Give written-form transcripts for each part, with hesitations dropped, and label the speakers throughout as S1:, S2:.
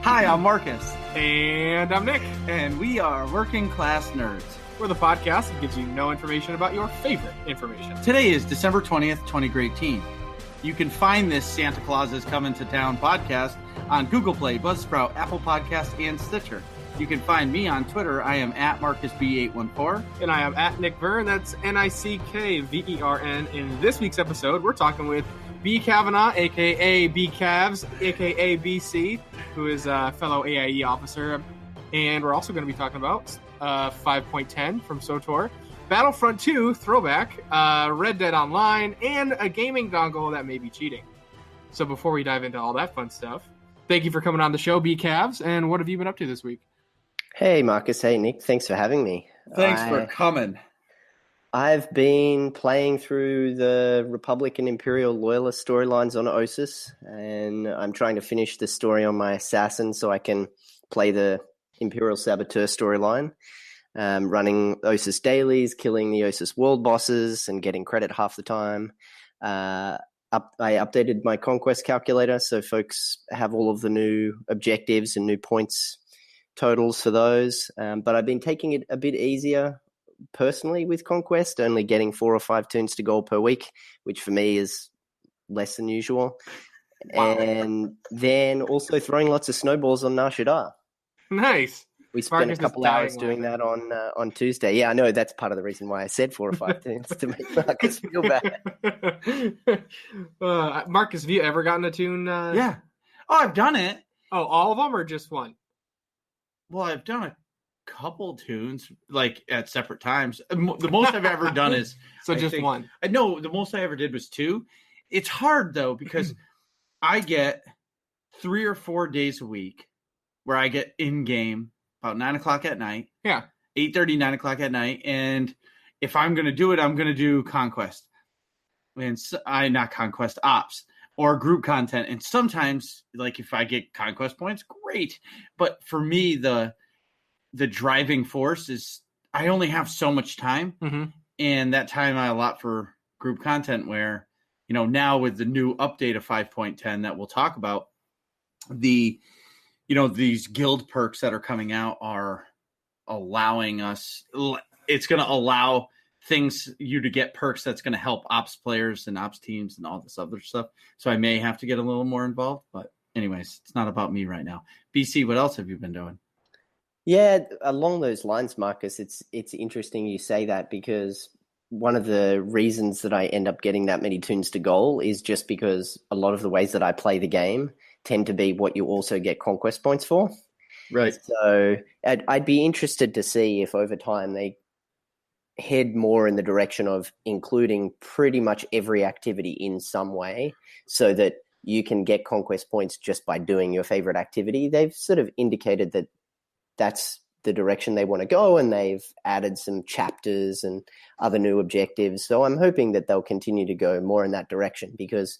S1: Hi, I'm Marcus,
S2: And I'm Nick.
S1: and we are Working Class Nerds.
S2: We're the podcast that gives you no information about your favorite information.
S1: Today is December 20th, 2018. You can find this Santa Claus is Coming to Town podcast on Google Play, Buzzsprout, Apple Podcasts, and Stitcher. You can find me on Twitter. I am at MarcusB814.
S2: And I am at Nick Vern. That's NickVern. In this week's episode, we're talking with B. Kavanaugh, a.k.a. B. Cavs, a.k.a. BC, who is a fellow AIE officer. And we're also going to be talking about 5.10 from SWTOR, Battlefront 2 throwback, Red Dead Online, and a gaming dongle that may be cheating. So before we dive into all that fun stuff, thank you for coming on the show, B. Cavs. And what have you been up to this week?
S3: Hey, Marcus. Hey, Nick. Thanks for having me.
S1: Thanks for coming.
S3: I've been playing through the Republic and Imperial Loyalist storylines on OSIS, and I'm trying to finish the story on my assassin so I can play the Imperial Saboteur storyline. Running OSIS dailies, killing the OSIS world bosses, and getting credit half the time. I updated my conquest calculator so folks have all of the new objectives and new points totals for those. But I've been taking it a bit easier personally with conquest, only getting 4 or 5 tunes to gold per week, which for me is less than usual. Wow. And then also throwing lots of snowballs on Nar Shaddaa.
S2: Nice.
S3: We spent a couple hours doing that on Tuesday. Yeah, I know that's part of the reason why I said 4 or 5 tunes to make Marcus feel bad.
S2: Marcus, have you ever gotten a tune?
S1: Yeah. Oh, I've done it.
S2: Oh, all of them or just one?
S1: Well, I've done a couple tunes, like at separate times. The most I've ever done is
S2: one.
S1: No, the most I ever did was 2. It's hard though because I get 3 or 4 days a week where I get in game about 9 o'clock at night.
S2: Yeah,
S1: 8:30, 9 o'clock at night, and if I'm going to do it, I'm going to do conquest, and not conquest ops or group content. And sometimes, like if I get conquest points, great. But for me, the driving force is I only have so much time, and that time I allot for group content where, now with the new update of 5.10 that we'll talk about, these guild perks that are coming out are allowing us, it's going to allow you to get perks that's going to help ops players and ops teams and all this other stuff. So I may have to get a little more involved, but anyways, it's not about me right now. BC, what else have you been doing?
S3: Yeah, along those lines, Marcus, it's interesting you say that because one of the reasons that I end up getting that many tunes to goal is just because a lot of the ways that I play the game tend to be what you also get conquest points for.
S1: Right.
S3: So I'd be interested to see if over time they head more in the direction of including pretty much every activity in some way so that you can get conquest points just by doing your favorite activity. They've sort of indicated that that's the direction they want to go, and they've added some chapters and other new objectives. So I'm hoping that they'll continue to go more in that direction, because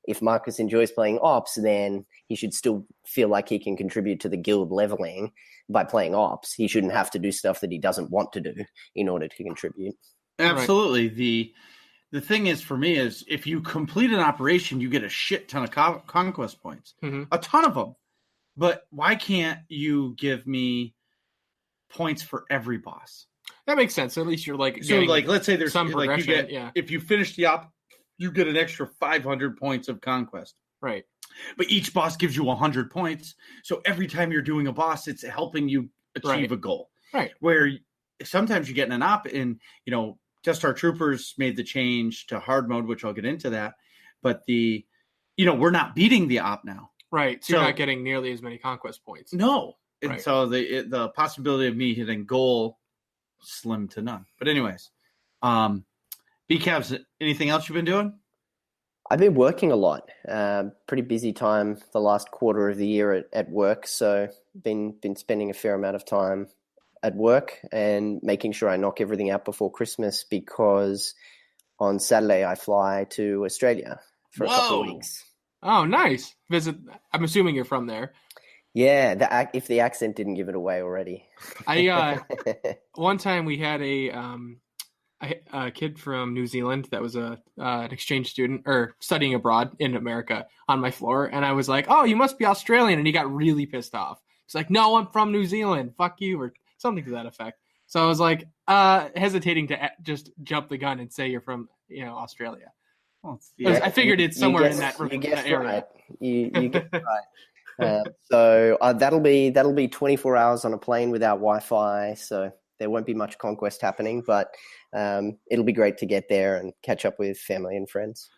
S3: if Marcus enjoys playing ops, then he should still feel like he can contribute to the guild leveling by playing ops. He shouldn't have to do stuff that he doesn't want to do in order to contribute.
S1: Absolutely. Right. The thing is, for me, is if you complete an operation, you get a shit ton of conquest points, a ton of them. But why can't you give me points for every boss?
S2: That makes sense. At least you're
S1: let's say there's
S2: some progression.
S1: If you finish the op, you get an extra 500 points of conquest.
S2: Right.
S1: But each boss gives you 100 points. So every time you're doing a boss, it's helping you achieve a goal.
S2: Right.
S1: Where sometimes you get in an op and, Just Our Troopers made the change to hard mode, which I'll get into that. But we're not beating the op now.
S2: Right. So you're not getting nearly as many conquest points.
S1: No. And
S2: right.
S1: So the possibility of me hitting goal, slim to none. But anyways, B-Cavs, anything else you've been doing?
S3: I've been working a lot. Pretty busy time the last quarter of the year at work. So been spending a fair amount of time at work and making sure I knock everything out before Christmas, because on Saturday I fly to Australia for a couple of weeks.
S2: Oh, nice. Visit. I'm assuming you're from there.
S3: Yeah, if the accent didn't give it away already.
S2: One time we had a a kid from New Zealand that was an exchange student or studying abroad in America on my floor, and I was like, "Oh, you must be Australian," and he got really pissed off. He's like, "No, I'm from New Zealand. Fuck you," or something to that effect. So I was like, hesitating to just jump the gun and say you're from, Australia. Well, I figured it's somewhere in that area.
S3: Right. You get right. So that'll be 24 hours on a plane without Wi-Fi. So there won't be much conquest happening, but it'll be great to get there and catch up with family and friends.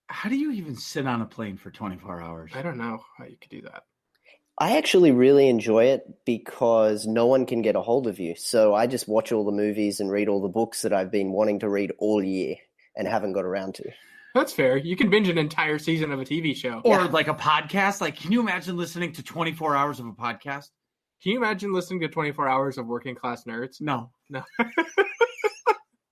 S1: How do you even sit on a plane for 24 hours?
S2: I don't know how you could do that.
S3: I actually really enjoy it because no one can get a hold of you. So I just watch all the movies and read all the books that I've been wanting to read all year and haven't got around to.
S2: That's fair. You can binge an entire season of a TV show.
S1: Or like a podcast. Like, can you imagine listening to 24 hours of a podcast?
S2: Can you imagine listening to 24 hours of Working Class Nerds?
S1: No.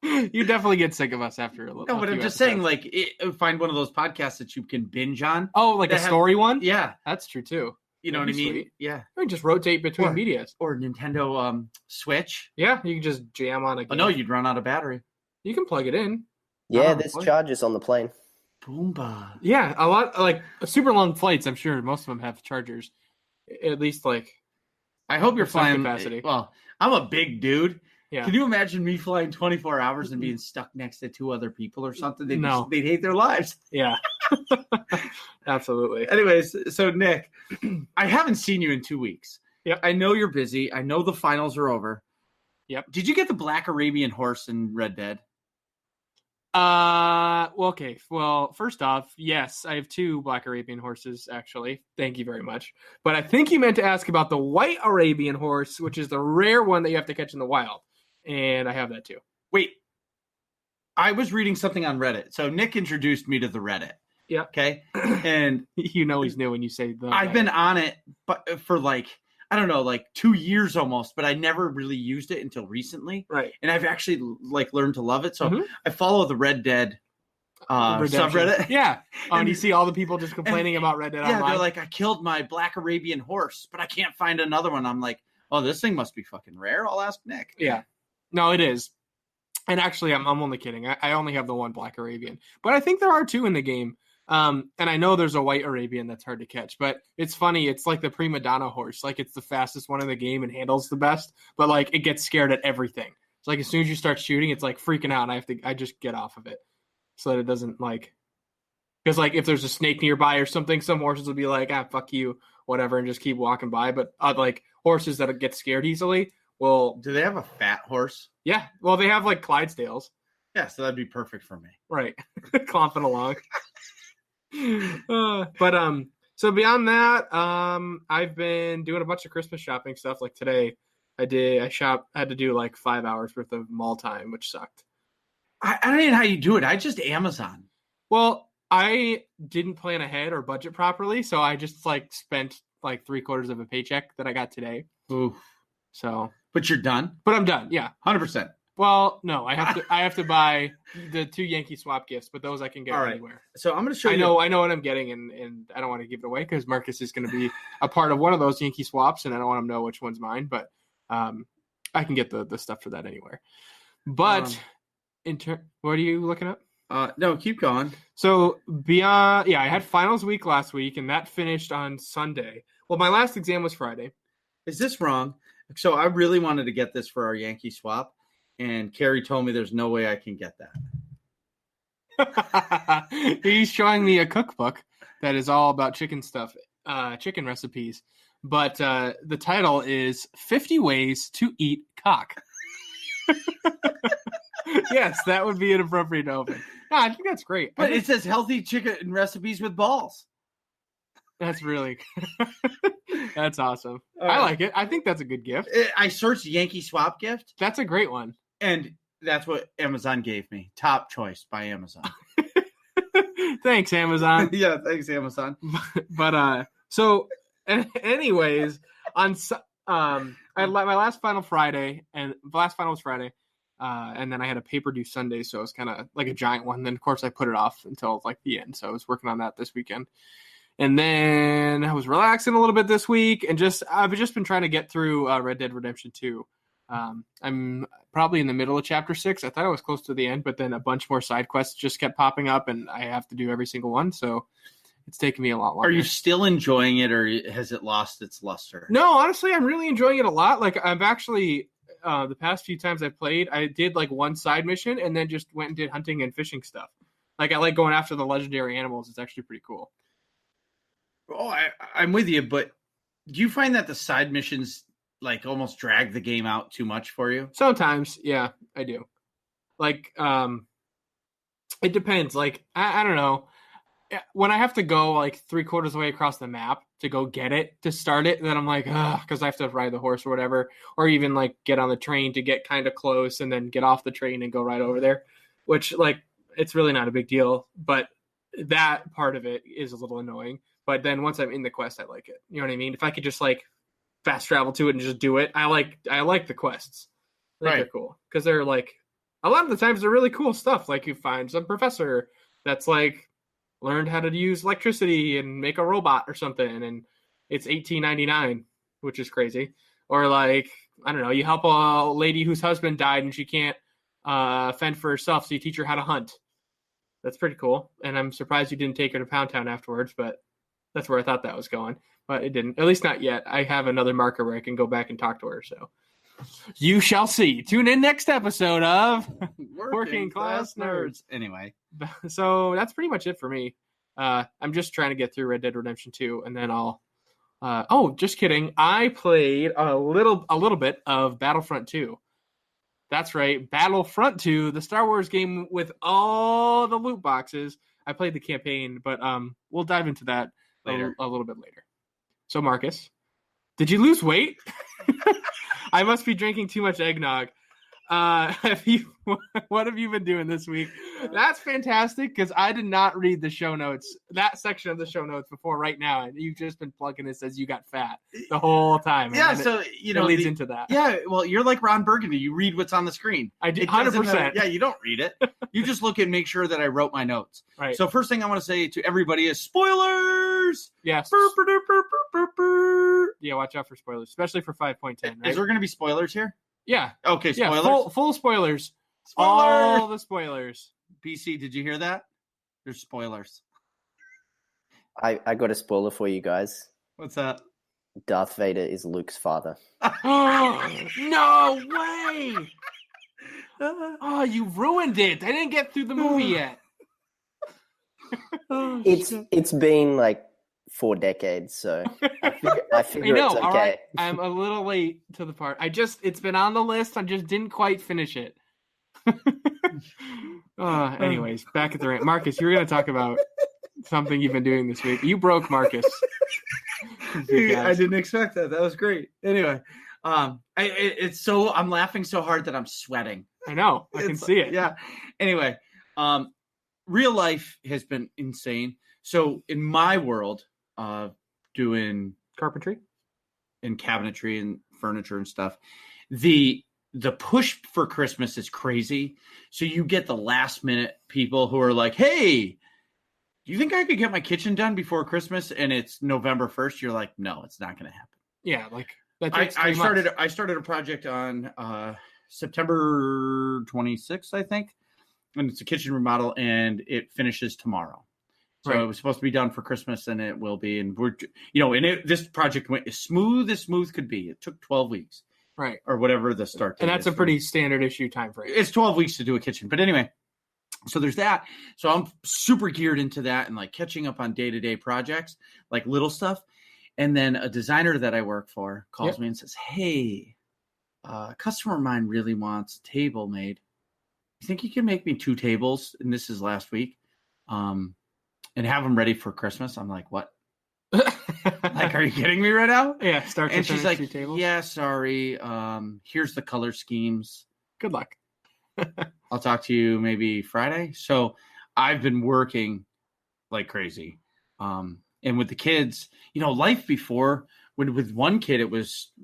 S2: You definitely get sick of us after a little.
S1: No, but I'm just saying, like, find one of those podcasts that you can binge on.
S2: Oh, like a story one?
S1: Yeah.
S2: That's true, too.
S1: You know what I mean?
S2: Sweet.
S1: Yeah.
S2: Or just rotate between medias.
S1: Or Nintendo Switch.
S2: Yeah, you can just jam on a game.
S1: Oh, no, you'd run out of battery.
S2: You can plug it in.
S3: Yeah, there's chargers on the plane.
S1: Boomba.
S2: Yeah, a lot, like super long flights, I'm sure most of them have chargers. At least, like,
S1: I hope you're flying
S2: capacity.
S1: Well, I'm a big dude.
S2: Yeah.
S1: Can you imagine me flying 24 hours and being stuck next to two other people or something? They'd hate their lives.
S2: Yeah. Absolutely.
S1: Anyways, so Nick, I haven't seen you in 2 weeks.
S2: Yep.
S1: I know you're busy. I know the finals are over.
S2: Yep.
S1: Did you get the Black Arabian horse in Red Dead?
S2: Well, okay. Well, first off, yes, I have 2 Black Arabian horses, actually. Thank you very much. But I think you meant to ask about the White Arabian horse, which is the rare one that you have to catch in the wild. And I have that too.
S1: Wait. I was reading something on Reddit. So Nick introduced me to the Reddit.
S2: Yeah.
S1: Okay. And
S2: you know he's new when you say the
S1: I've been on it but for like, I don't know, like 2 years almost, but I never really used it until recently.
S2: Right.
S1: And I've actually like learned to love it. So I follow the Red Dead subreddit.
S2: Yeah. And you see all the people just complaining about Red Dead Online.
S1: Yeah, they're like, I killed my Black Arabian horse, but I can't find another one. I'm like, oh, this thing must be fucking rare. I'll ask Nick.
S2: Yeah. No, it is. And actually, I'm only kidding. I only have the one Black Arabian. But I think there are 2 in the game. And I know there's a White Arabian that's hard to catch. But it's funny. It's like the prima donna horse. Like, it's the fastest one in the game and handles the best. But, like, it gets scared at everything. It's like as soon as you start shooting, it's, like, freaking out. And I just get off of it so that it doesn't, like... Because, like, if there's a snake nearby or something, some horses will be like, fuck you, whatever, and just keep walking by. But, like, horses that get scared easily... Well,
S1: do they have a fat horse?
S2: Yeah. Well, they have like Clydesdales.
S1: Yeah, so that'd be perfect for me.
S2: Right. Clomping along. So beyond that, I've been doing a bunch of Christmas shopping stuff. Like today, I had to do like 5 hours worth of mall time, which sucked.
S1: I don't even know how you do it. I just Amazon.
S2: Well, I didn't plan ahead or budget properly, so I just like spent like 3/4 of a paycheck that I got today.
S1: Ooh.
S2: So.
S1: But you're done?
S2: But I'm done, yeah.
S1: 100%.
S2: Well, no, I have to buy the 2 Yankee swap gifts, but those I can get anywhere.
S1: So I'm going to show you.
S2: I know what I'm getting, and I don't want to give it away because Marcus is going to be a part of one of those Yankee swaps, and I don't want him to know which one's mine, but I can get the stuff for that anywhere. But what are you looking up?
S1: No, keep going.
S2: So I had finals week last week, and that finished on Sunday. Well, my last exam was Friday.
S1: Is this wrong? So I really wanted to get this for our Yankee swap, and Carrie told me there's no way I can get
S2: that. He's showing me a cookbook that is all about chicken stuff, chicken recipes. But the title is 50 Ways to Eat Cock. Yes, that would be an appropriate open. No, I think that's great.
S1: But it says healthy chicken recipes with balls.
S2: That's really that's awesome. I like it. I think that's a good gift.
S1: I searched Yankee swap gift.
S2: That's a great one.
S1: And that's what Amazon gave me. Top choice by Amazon.
S2: Thanks, Amazon.
S1: Yeah, thanks, Amazon.
S2: But so anyways, on my last final Friday, and the last final was Friday. And then I had a paper due Sunday, so it was kind of like a giant one. Then of course I put it off until like the end. So I was working on that this weekend. And then I was relaxing a little bit this week, and I've just been trying to get through Red Dead Redemption 2. I'm probably in the middle of chapter 6. I thought I was close to the end, but then a bunch more side quests just kept popping up, and I have to do every single one. So it's taken me a lot longer.
S1: Are you still enjoying it, or has it lost its luster?
S2: No, honestly, I'm really enjoying it a lot. Like, I've actually, the past few times I played, I did like one side mission and then just went and did hunting and fishing stuff. Like, I like going after the legendary animals. It's actually pretty cool.
S1: Oh, I'm with you, but do you find that the side missions like almost drag the game out too much for you?
S2: Sometimes, yeah, I do. Like, it depends. Like, I don't know. When I have to go like 3/4 of the way across the map to go get it, to start it, then I'm like, because I have to ride the horse or whatever, or even like get on the train to get kind of close and then get off the train and go right over there, which like it's really not a big deal. But that part of it is a little annoying. But then once I'm in the quest, I like it. You know what I mean? If I could just like fast travel to it and just do it, I like the quests. I think they're cool because they're like a lot of the times they're really cool stuff. Like you find some professor that's like learned how to use electricity and make a robot or something, and it's $18.99, which is crazy. Or like, I don't know, you help a lady whose husband died and she can't fend for herself, so you teach her how to hunt. That's pretty cool. And I'm surprised you didn't take her to Pound Town afterwards, but that's where I thought that was going. But it didn't, at least not yet. I have another marker where I can go back and talk to her, so you shall see. Tune in next episode of Working Class Nerds.
S1: Anyway,
S2: so that's pretty much it for me. I'm just trying to get through Red Dead Redemption 2, and then I'll. Just kidding. I played a little bit of Battlefront 2. That's right, Battlefront 2, the Star Wars game with all the loot boxes. I played the campaign, but we'll dive into that later, a little bit later. So, Marcus, did you lose weight? I must be drinking too much eggnog. What have you been doing this week? That's fantastic because I did not read the show notes, that section of the show notes before right now, and you've just been plugging this as you got fat the whole time.
S1: Yeah, so it leads
S2: into that.
S1: Yeah, well, you're like Ron Burgundy. You read what's on the screen.
S2: I do 100%.
S1: Yeah, you don't read it. You just look and make sure that I wrote my notes.
S2: Right.
S1: So first thing I want to say to everybody is spoilers.
S2: Yes. Yeah, watch out for spoilers, especially for 5.10. Right?
S1: Is there going to be spoilers here?
S2: Yeah.
S1: Okay, spoilers.
S2: Yeah, full spoilers. All the spoilers.
S1: BC, did you hear that? There's spoilers.
S3: I got a spoiler for you guys.
S1: What's that?
S3: Darth Vader is Luke's father.
S2: No way! Oh, you ruined it. I didn't get through the movie yet.
S3: It's been like 4 decades, so I figure it's okay.
S2: All right. I'm a little late to the part. It's been on the list. I just didn't quite finish it. Anyways, back at the rant. Marcus, you were going to talk about something you've been doing this week. You broke Marcus.
S1: I didn't expect that. That was great. Anyway, I'm laughing so hard that I'm sweating.
S2: I know. I can see it.
S1: Yeah. Anyway, real life has been insane. So in my world, doing
S2: carpentry
S1: and cabinetry and furniture and stuff, the push for Christmas is crazy. So you get the last minute people who are like, hey, do you think I could get my kitchen done before Christmas? And it's November 1st. You're like, no, it's not going to happen.
S2: Yeah. Like
S1: I started a project on September 26th, I think. And it's a kitchen remodel and it finishes tomorrow. So It was supposed to be done for Christmas, and it will be. And this project went as smooth could be. It took 12 weeks,
S2: right,
S1: or whatever the start date.
S2: And that's a pretty standard issue time frame.
S1: It's 12 weeks to do a kitchen, but anyway. So there's that. So I'm super geared into that and like catching up on day-to-day projects, like little stuff. And then a designer that I work for calls me and says, "Hey, a customer of mine really wants a table made. You think you can make me 2 tables?" And this is last week. And have them ready for Christmas. I'm like, what? Like, are you kidding me right now?
S2: Yeah.
S1: And she's like, yeah, sorry. Here's the color schemes.
S2: Good luck.
S1: I'll talk to you maybe Friday. So I've been working like crazy. And with the kids, life before, with one kid,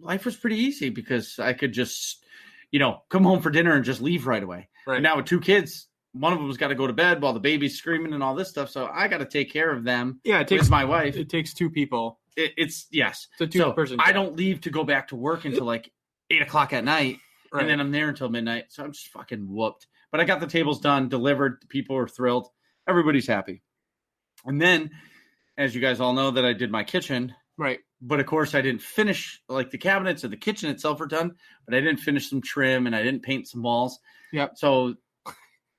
S1: life was pretty easy because I could just, come home for dinner and just leave right away.
S2: Right.
S1: And now with 2 kids, one of them's got to go to bed while the baby's screaming and all this stuff. So I got to take care of them.
S2: Yeah,
S1: with my wife.
S2: It takes 2 people.
S1: It's yes.
S2: It's a 2-person job.
S1: I don't leave to go back to work until like 8:00 at night.
S2: Right.
S1: And then I'm there until midnight. So I'm just fucking whooped. But I got the tables done, delivered. The people were thrilled. Everybody's happy. And then, as you guys all know, that I did my kitchen.
S2: Right.
S1: But of course, I didn't finish, like the cabinets or the kitchen itself are done, but I didn't finish some trim and I didn't paint some walls.
S2: Yep.
S1: So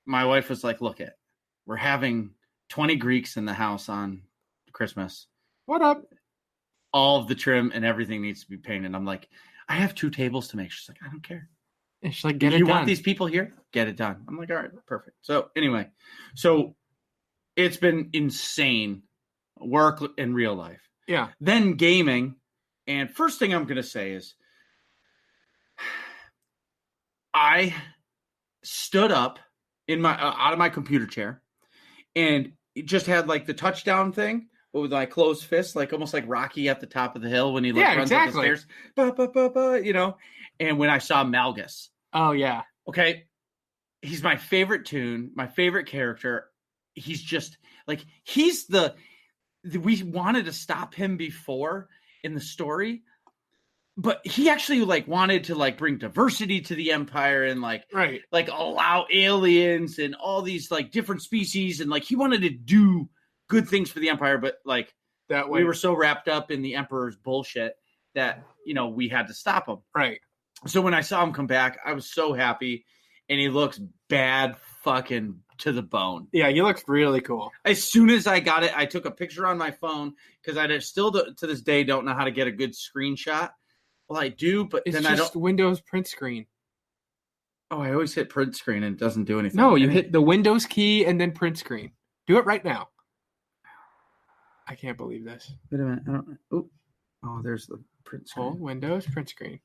S1: my wife was like, look it, we're having 20 Greeks in the house on Christmas.
S2: What up?
S1: All of the trim and everything needs to be painted. I'm like, I have 2 tables to make. She's like, I don't care.
S2: And she's like, get it
S1: You
S2: done.
S1: want these people here? Get it done. I'm like, all right, perfect. So anyway, it's been insane work in real life.
S2: Yeah.
S1: Then gaming. And first thing I'm going to say is I stood up in my out of my computer chair and it just had like the touchdown thing with my closed fist, like almost like Rocky at the top of the hill when he runs up the stairs. You know, and when I saw Malgus.
S2: Oh, yeah.
S1: Okay. He's my favorite tune, my favorite character. He's just like, we wanted to stop him before in the story, but he actually like wanted to like bring diversity to the Empire and like allow aliens and all these like different species. And like, he wanted to do good things for the Empire, but like
S2: that way
S1: we were so wrapped up in the Emperor's bullshit that, you know, we had to stop him.
S2: Right.
S1: So when I saw him come back, I was so happy, and he looks bad fucking to the bone.
S2: Yeah, he looks really cool.
S1: As soon as I got it, I took a picture on my phone because I still to this day don't know how to get a good screenshot. Well, I do, but
S2: it's
S1: then
S2: just
S1: I don't.
S2: Windows print screen.
S1: Oh, I always hit print screen and it doesn't do anything.
S2: No, you hit the Windows key and then print screen. Do it right now. I can't believe this.
S1: Wait a minute. I don't. Oh, there's the print screen.
S2: Oh, Windows print screen.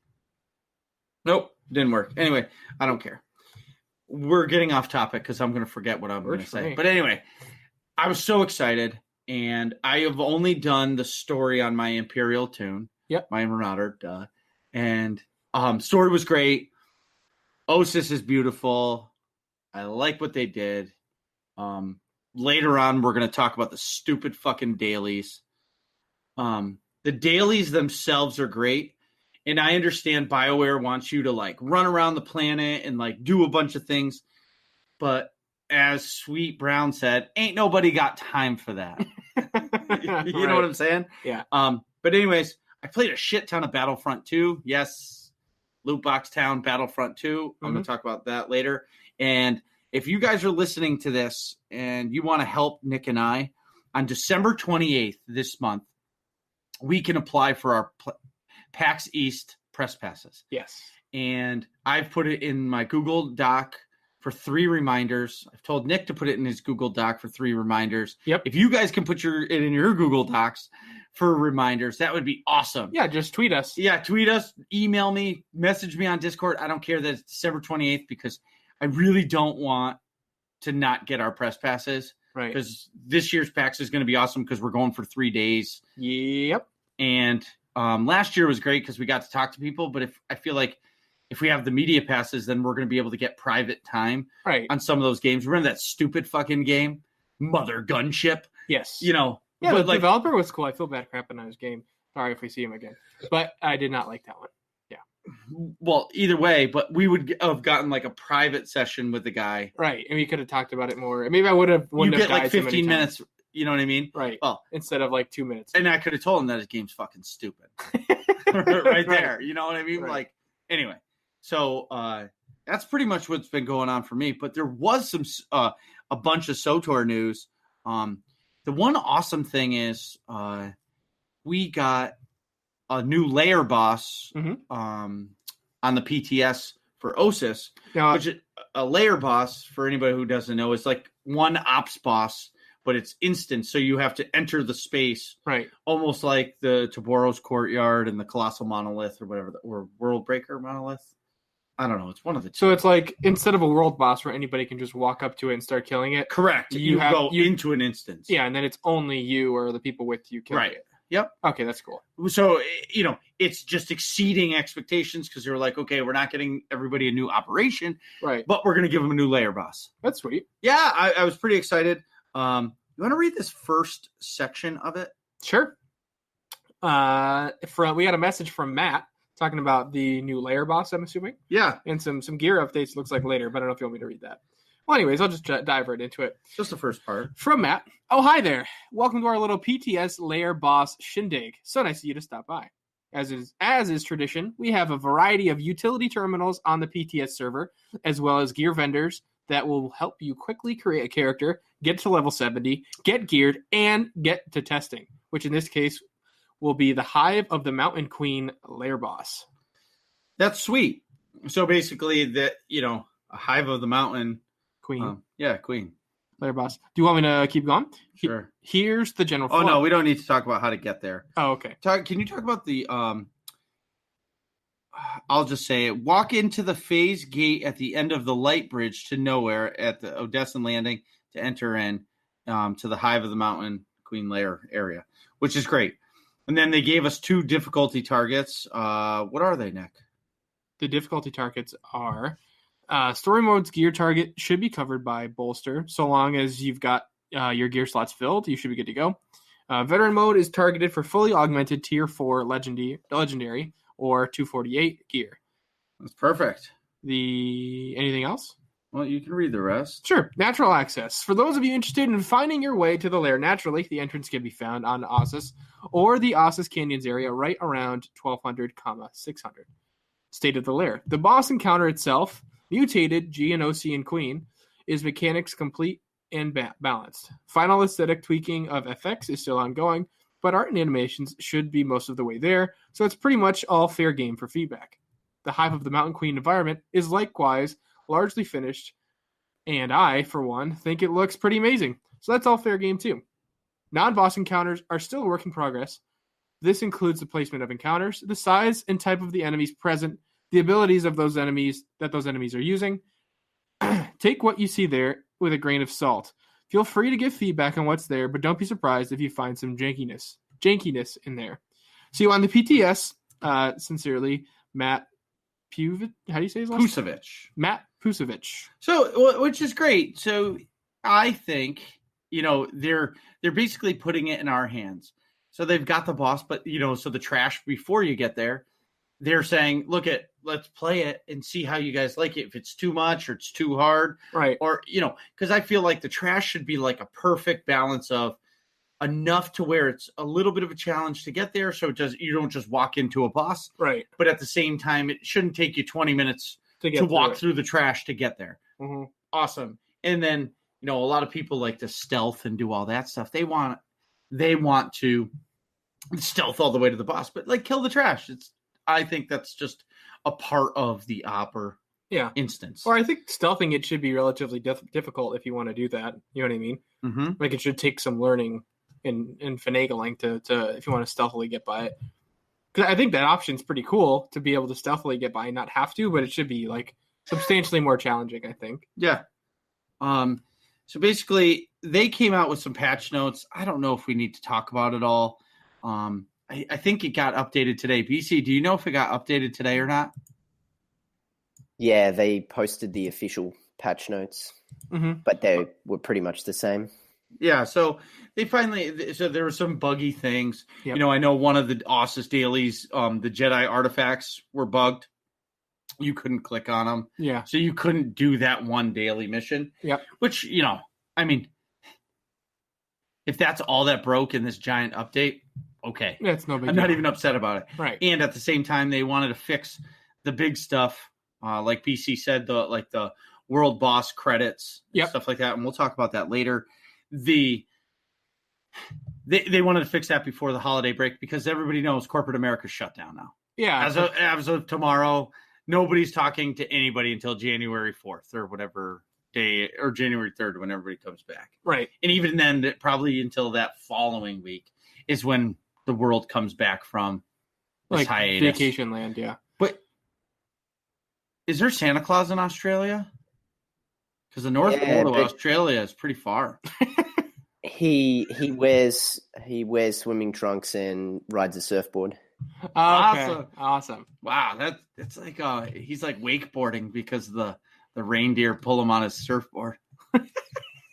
S1: Nope, didn't work. Anyway, I don't care. We're getting off topic because I'm going to forget what I'm going to say. But anyway, I was so excited, and I have only done the story on my Imperial tune.
S2: Yep.
S1: My Marauder, duh. And story was great. Osis is beautiful. I like what they did. Later on, we're going to talk about the stupid fucking dailies. The dailies themselves are great. And I understand BioWare wants you to like run around the planet and like do a bunch of things. But as Sweet Brown said, ain't nobody got time for that. You know what I'm saying?
S2: Yeah.
S1: But anyways, I played a shit ton of Battlefront 2. Yes. Loot Box Town, Battlefront 2. I'm going to talk about that later. And if you guys are listening to this and you want to help Nick and I, on December 28th this month, we can apply for our PAX East press passes.
S2: Yes.
S1: And I've put it in my Google Doc for 3 reminders. I've told Nick to put it in his Google Doc for 3 reminders.
S2: Yep.
S1: If you guys can put it in your Google Docs for reminders, that would be awesome.
S2: Yeah, just tweet us.
S1: Yeah, tweet us, email me, message me on Discord. I don't care that it's December 28th because I really don't want to not get our press passes.
S2: Right.
S1: Because this year's PAX is going to be awesome because we're going for 3 days.
S2: Yep.
S1: And last year was great because we got to talk to people. But I feel like if we have the media passes, then we're going to be able to get private time on some of those games. Remember that stupid fucking game, Mother Gunship?
S2: Yes.
S1: You know.
S2: Yeah,
S1: but
S2: the developer was cool. I feel bad crapping on his game. Sorry if we see him again. But I did not like that one. Yeah.
S1: Well, either way, but we would have gotten like a private session with the guy.
S2: Right. And we could have talked about it more. Maybe I wouldn't
S1: You get
S2: have
S1: like
S2: died so
S1: 15
S2: many
S1: minutes.
S2: times.
S1: You know what I mean?
S2: Right.
S1: Well,
S2: instead of like 2 minutes.
S1: And I could have told him that his game's fucking stupid. right there. You know what I mean?
S2: Right.
S1: Like, anyway. So that's pretty much what's been going on for me. But there was some a bunch of SWTOR news. The one awesome thing is we got a new layer boss on the PTS for Osis, which is a layer boss, for anybody who doesn't know, is like one ops boss, but it's instant. So you have to enter the space,
S2: right?
S1: Almost like the Taboros Courtyard and the Colossal Monolith or whatever, or World Breaker Monolith. I don't know. It's one of the two.
S2: So it's like instead of a world boss where anybody can just walk up to it and start killing it.
S1: Correct. You go into an instance.
S2: Yeah, and then it's only you or the people with you killing it.
S1: Yep.
S2: Okay, that's cool.
S1: So, you know, it's just exceeding expectations because they were like, okay, we're not getting everybody a new operation,
S2: right?
S1: But we're going to give them a new layer boss.
S2: That's sweet.
S1: Yeah, I was pretty excited. You want to read this first section of it?
S2: Sure. We got a message from Matt talking about the new layer boss, I'm assuming.
S1: Yeah,
S2: And some gear updates, looks like later, but I don't know if you want me to read that. Well, anyways, I'll just dive right into it.
S1: just the first part.
S2: From Matt. Oh, hi there. Welcome to our little PTS layer boss shindig. So nice of you to stop by. As is tradition, we have a variety of utility terminals on the PTS server, as well as gear vendors that will help you quickly create a character, get to level 70, get geared, and get to testing, which in this case will be the Hive of the Mountain Queen layer boss.
S1: That's sweet. So basically, a Hive of the Mountain
S2: Queen.
S1: Queen.
S2: Layer boss. Do you want me to keep going?
S1: Sure.
S2: Here's the general
S1: flow.
S2: flow.
S1: Oh, no, we don't need to talk about how to get there.
S2: Oh, okay.
S1: Can you talk about the, I'll just say it. Walk into the phase gate at the end of the light bridge to nowhere at the Odessan landing to enter in to the Hive of the Mountain Queen layer area, which is great. And then they gave us 2 difficulty targets. What are they, Nick?
S2: The difficulty targets are story mode's gear target should be covered by bolster. So long as you've got your gear slots filled, you should be good to go. Veteran mode is targeted for fully augmented tier 4 legendary or 248 gear.
S1: That's perfect.
S2: Anything else?
S1: Well, you can read the rest.
S2: Sure. Natural access. For those of you interested in finding your way to the lair naturally, the entrance can be found on Ossus or the Ossus Canyons area right around 1200, 600. State of the lair. The boss encounter itself, mutated GNOC and Queen, is mechanics complete and balanced. Final aesthetic tweaking of FX is still ongoing, but art and animations should be most of the way there, so it's pretty much all fair game for feedback. The Hive of the Mountain Queen environment is likewise largely finished, and I, for one, think it looks pretty amazing, so that's all fair game too. Non-boss encounters are still a work in progress. This includes the placement of encounters, the size and type of the enemies present, the abilities of those enemies are using. Take what you see there with a grain of salt. Feel free to give feedback on what's there, but don't be surprised if you find some jankiness in there. See you on the PTS. Sincerely, Matt Puvich. How do you say his last name? Matt Pusevich.
S1: So, which is great. So, I think they're basically putting it in our hands. So they've got the boss, but so the trash before you get there, they're saying, let's play it and see how you guys like it. If it's too much or it's too hard,
S2: right?
S1: Or because I feel like the trash should be like a perfect balance of enough to where it's a little bit of a challenge to get there, so you don't just walk into a boss,
S2: right?
S1: But at the same time, it shouldn't take you 20 minutes to walk through the trash to get there.
S2: Mm-hmm.
S1: Awesome. And then a lot of people like to stealth and do all that stuff. They want to stealth all the way to the boss, but kill the trash. I think that's just a part of the instance.
S2: Or I think stealthing it should be relatively difficult if you want to do that. You know what I mean?
S1: Mm-hmm.
S2: It should take some learning and finagling to if you want to stealthily get by it. Because I think that option's pretty cool to be able to stealthily get by and not have to, but it should be substantially more challenging, I think.
S1: Yeah. So basically, they came out with some patch notes. I don't know if we need to talk about it all. I think it got updated today. BC, do you know if it got updated today or not?
S3: Yeah, they posted the official patch notes, but they were pretty much the same.
S1: Yeah, so they there were some buggy things.
S2: Yep.
S1: I know one of the Ossus dailies, the Jedi artifacts were bugged. You couldn't click on them.
S2: Yeah.
S1: So you couldn't do that one daily mission.
S2: Yep.
S1: Which, if that's all that broke in this giant update, okay.
S2: Yeah, it's no big deal.
S1: I'm not even upset about it.
S2: Right.
S1: And at the same time, they wanted to fix the big stuff, like BC said, the world boss credits, stuff like that. And we'll talk about that later. They wanted to fix that before the holiday break because everybody knows corporate America's shut down now.
S2: Yeah.
S1: As of tomorrow, nobody's talking to anybody until January 4th or whatever day, or January 3rd when everybody comes back.
S2: Right.
S1: And even then, probably until that following week is when the world comes back from this hiatus.
S2: Vacation land, yeah.
S1: But is there Santa Claus in Australia? Because the North Pole of Australia is pretty far.
S3: He wears swimming trunks and rides a surfboard.
S2: Awesome.
S1: Wow, that's he's like wakeboarding because the reindeer pull him on his surfboard.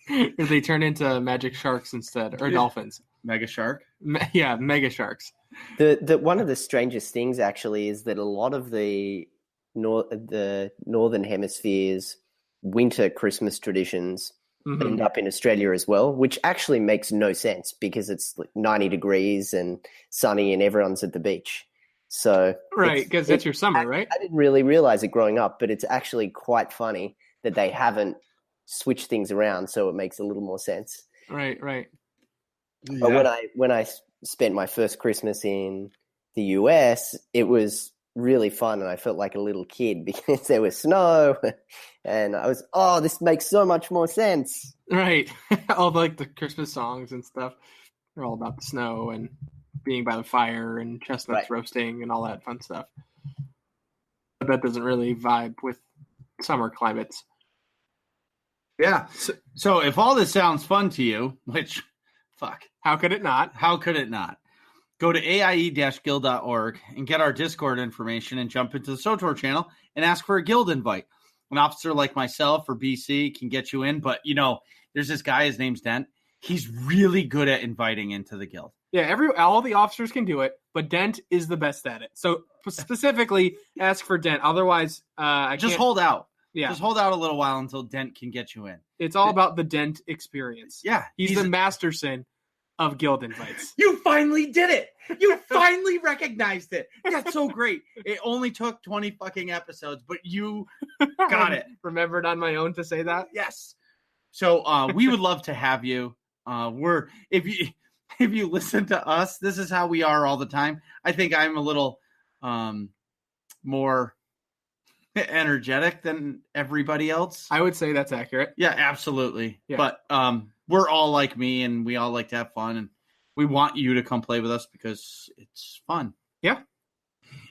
S2: They turn into magic sharks instead, or dolphins.
S1: Mega shark?
S2: Mega sharks.
S3: The one of the strangest things actually is that a lot of the northern hemisphere's winter Christmas traditions end up in Australia as well, which actually makes no sense because it's like 90 degrees and sunny and everyone's at the beach. So
S2: right, because that's your summer, right?
S3: I didn't really realize it growing up, but it's actually quite funny that they haven't switched things around so it makes a little more sense.
S2: Right.
S3: But when I spent my first Christmas in the US, it was really fun and I felt like a little kid because there was snow and I was, this makes so much more sense.
S2: Right. All like the Christmas songs and stuff. They're all about the snow and being by the fire and chestnuts roasting and all that fun stuff. But that doesn't really vibe with summer climates.
S1: Yeah. So if all this sounds fun to you, which, fuck.
S2: How could it not?
S1: How could it not? Go to aie-guild.org and get our Discord information and jump into the SWTOR channel and ask for a guild invite. An officer like myself or BC can get you in, but, there's this guy, his name's Dent. He's really good at inviting into the guild.
S2: Yeah, all the officers can do it, but Dent is the best at it. So specifically ask for Dent. Otherwise,
S1: just hold out.
S2: Yeah.
S1: Just hold out a little while until Dent can get you in.
S2: It's all about the Dent experience.
S1: Yeah.
S2: He's the Masterson of guild invites.
S1: You finally did it. You finally recognized it. That's so great. It only took 20 fucking episodes, but you got it.
S2: Remembered on my own to say that?
S1: Yes. So we would love to have you. If you listen to us, this is how we are all the time. I think I'm a little more energetic than everybody else.
S2: I would say that's accurate.
S1: Yeah, absolutely.
S2: Yeah.
S1: But we're all like me and we all like to have fun and we want you to come play with us because it's fun.
S2: Yeah.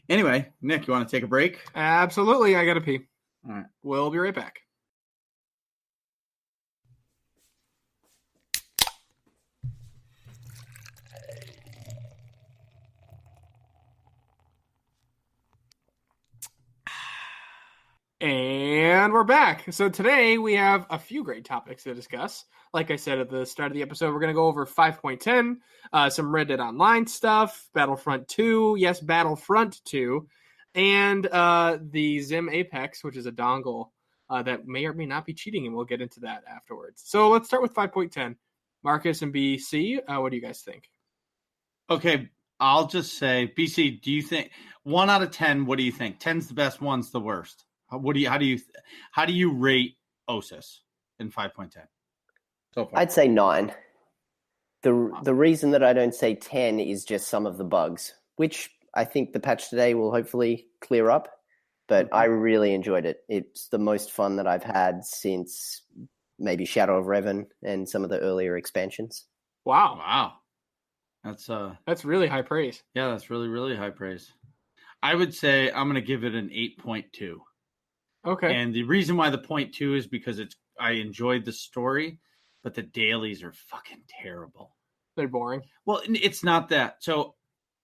S1: Anyway, Nick, you want to take a break?
S2: Absolutely. I got to pee.
S1: All right.
S2: We'll be right back. And we're back. So today we have a few great topics to discuss. Like I said at the start of the episode, we're going to go over 5.10, some Red Dead Online stuff, Battlefront 2, yes, Battlefront 2, and the Zim Apex, which is a dongle that may or may not be cheating, and we'll get into that afterwards. So let's start with 5.10. Marcus and BC, what do you guys think?
S1: Okay, I'll just say, BC, do you think 1 out of 10? What do you think? 10's the best, 1's the worst. How do you rate OSIS in 5.10? So far?
S3: I'd say 9. The reason that I don't say 10 is just some of the bugs, which I think the patch today will hopefully clear up. But I really enjoyed it. It's the most fun that I've had since maybe Shadow of Revan and some of the earlier expansions.
S2: Wow.
S1: That's
S2: really high praise.
S1: Yeah, that's really, really high praise. I would say I'm going to give it an 8.2.
S2: Okay.
S1: And the reason why the 0.2 is because I enjoyed the story, but the dailies are fucking terrible.
S2: They're boring.
S1: Well, it's not that. So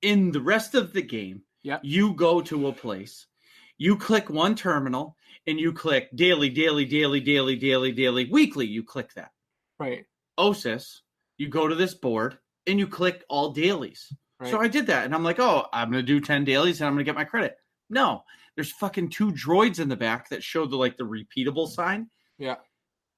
S1: in the rest of the game, you go to a place, you click one terminal, and you click daily, weekly. You click that.
S2: Right.
S1: OSIS, you go to this board, and you click all dailies.
S2: Right.
S1: So I did that, and I'm like, I'm going to do 10 dailies, and I'm going to get my credit. No, there's fucking 2 droids in the back that show the repeatable sign.
S2: Yeah.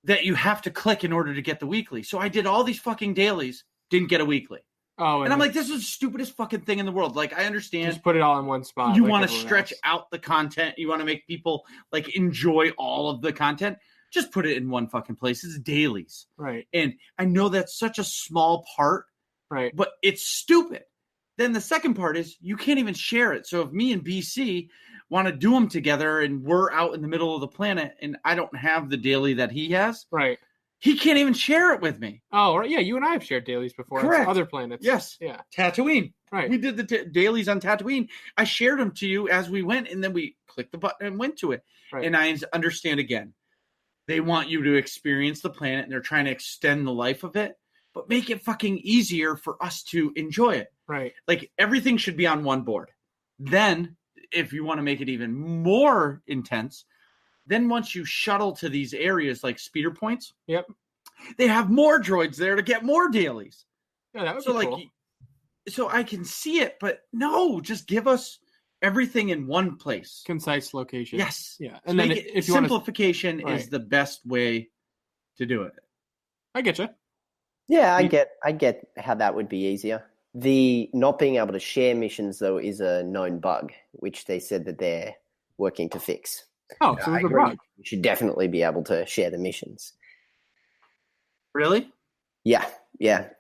S1: That you have to click in order to get the weekly. So I did all these fucking dailies, didn't get a weekly.
S2: Oh,
S1: and I'm like, this is the stupidest fucking thing in the world. Like, I understand.
S2: Just put it all in one spot.
S1: You want to stretch out the content. You want to make people enjoy all of the content. Just put it in one fucking place. It's dailies.
S2: Right.
S1: And I know that's such a small part.
S2: Right.
S1: But it's stupid. Then the second part is you can't even share it. So if me and BC want to do them together and we're out in the middle of the planet and I don't have the daily that he has,
S2: right?
S1: He can't even share it with me.
S2: Oh, right. Yeah, you and I have shared dailies before.
S1: Correct.
S2: On other planets.
S1: Yes.
S2: Yeah.
S1: Tatooine.
S2: Right.
S1: We did the dailies on Tatooine. I shared them to you as we went, and then we clicked the button and went to it.
S2: Right.
S1: And I understand again. They want you to experience the planet, and they're trying to extend the life of it, but make it fucking easier for us to enjoy it.
S2: Right.
S1: Everything should be on one board. Then, if you want to make it even more intense, then once you shuttle to these areas like speeder points,
S2: yep,
S1: they have more droids there to get more dailies.
S2: Yeah, that would be cool.
S1: so I can see it, but no, just give us everything in one place.
S2: Concise location.
S1: Yes.
S2: Yeah. And then if you
S1: simplification
S2: want
S1: is the best way to do it.
S2: I get you.
S3: Yeah, I get how that would be easier. The not being able to share missions, though, is a known bug, which they said that they're working to fix.
S2: Oh, so there's a bug.
S3: You should definitely be able to share the missions.
S1: Really?
S3: Yeah.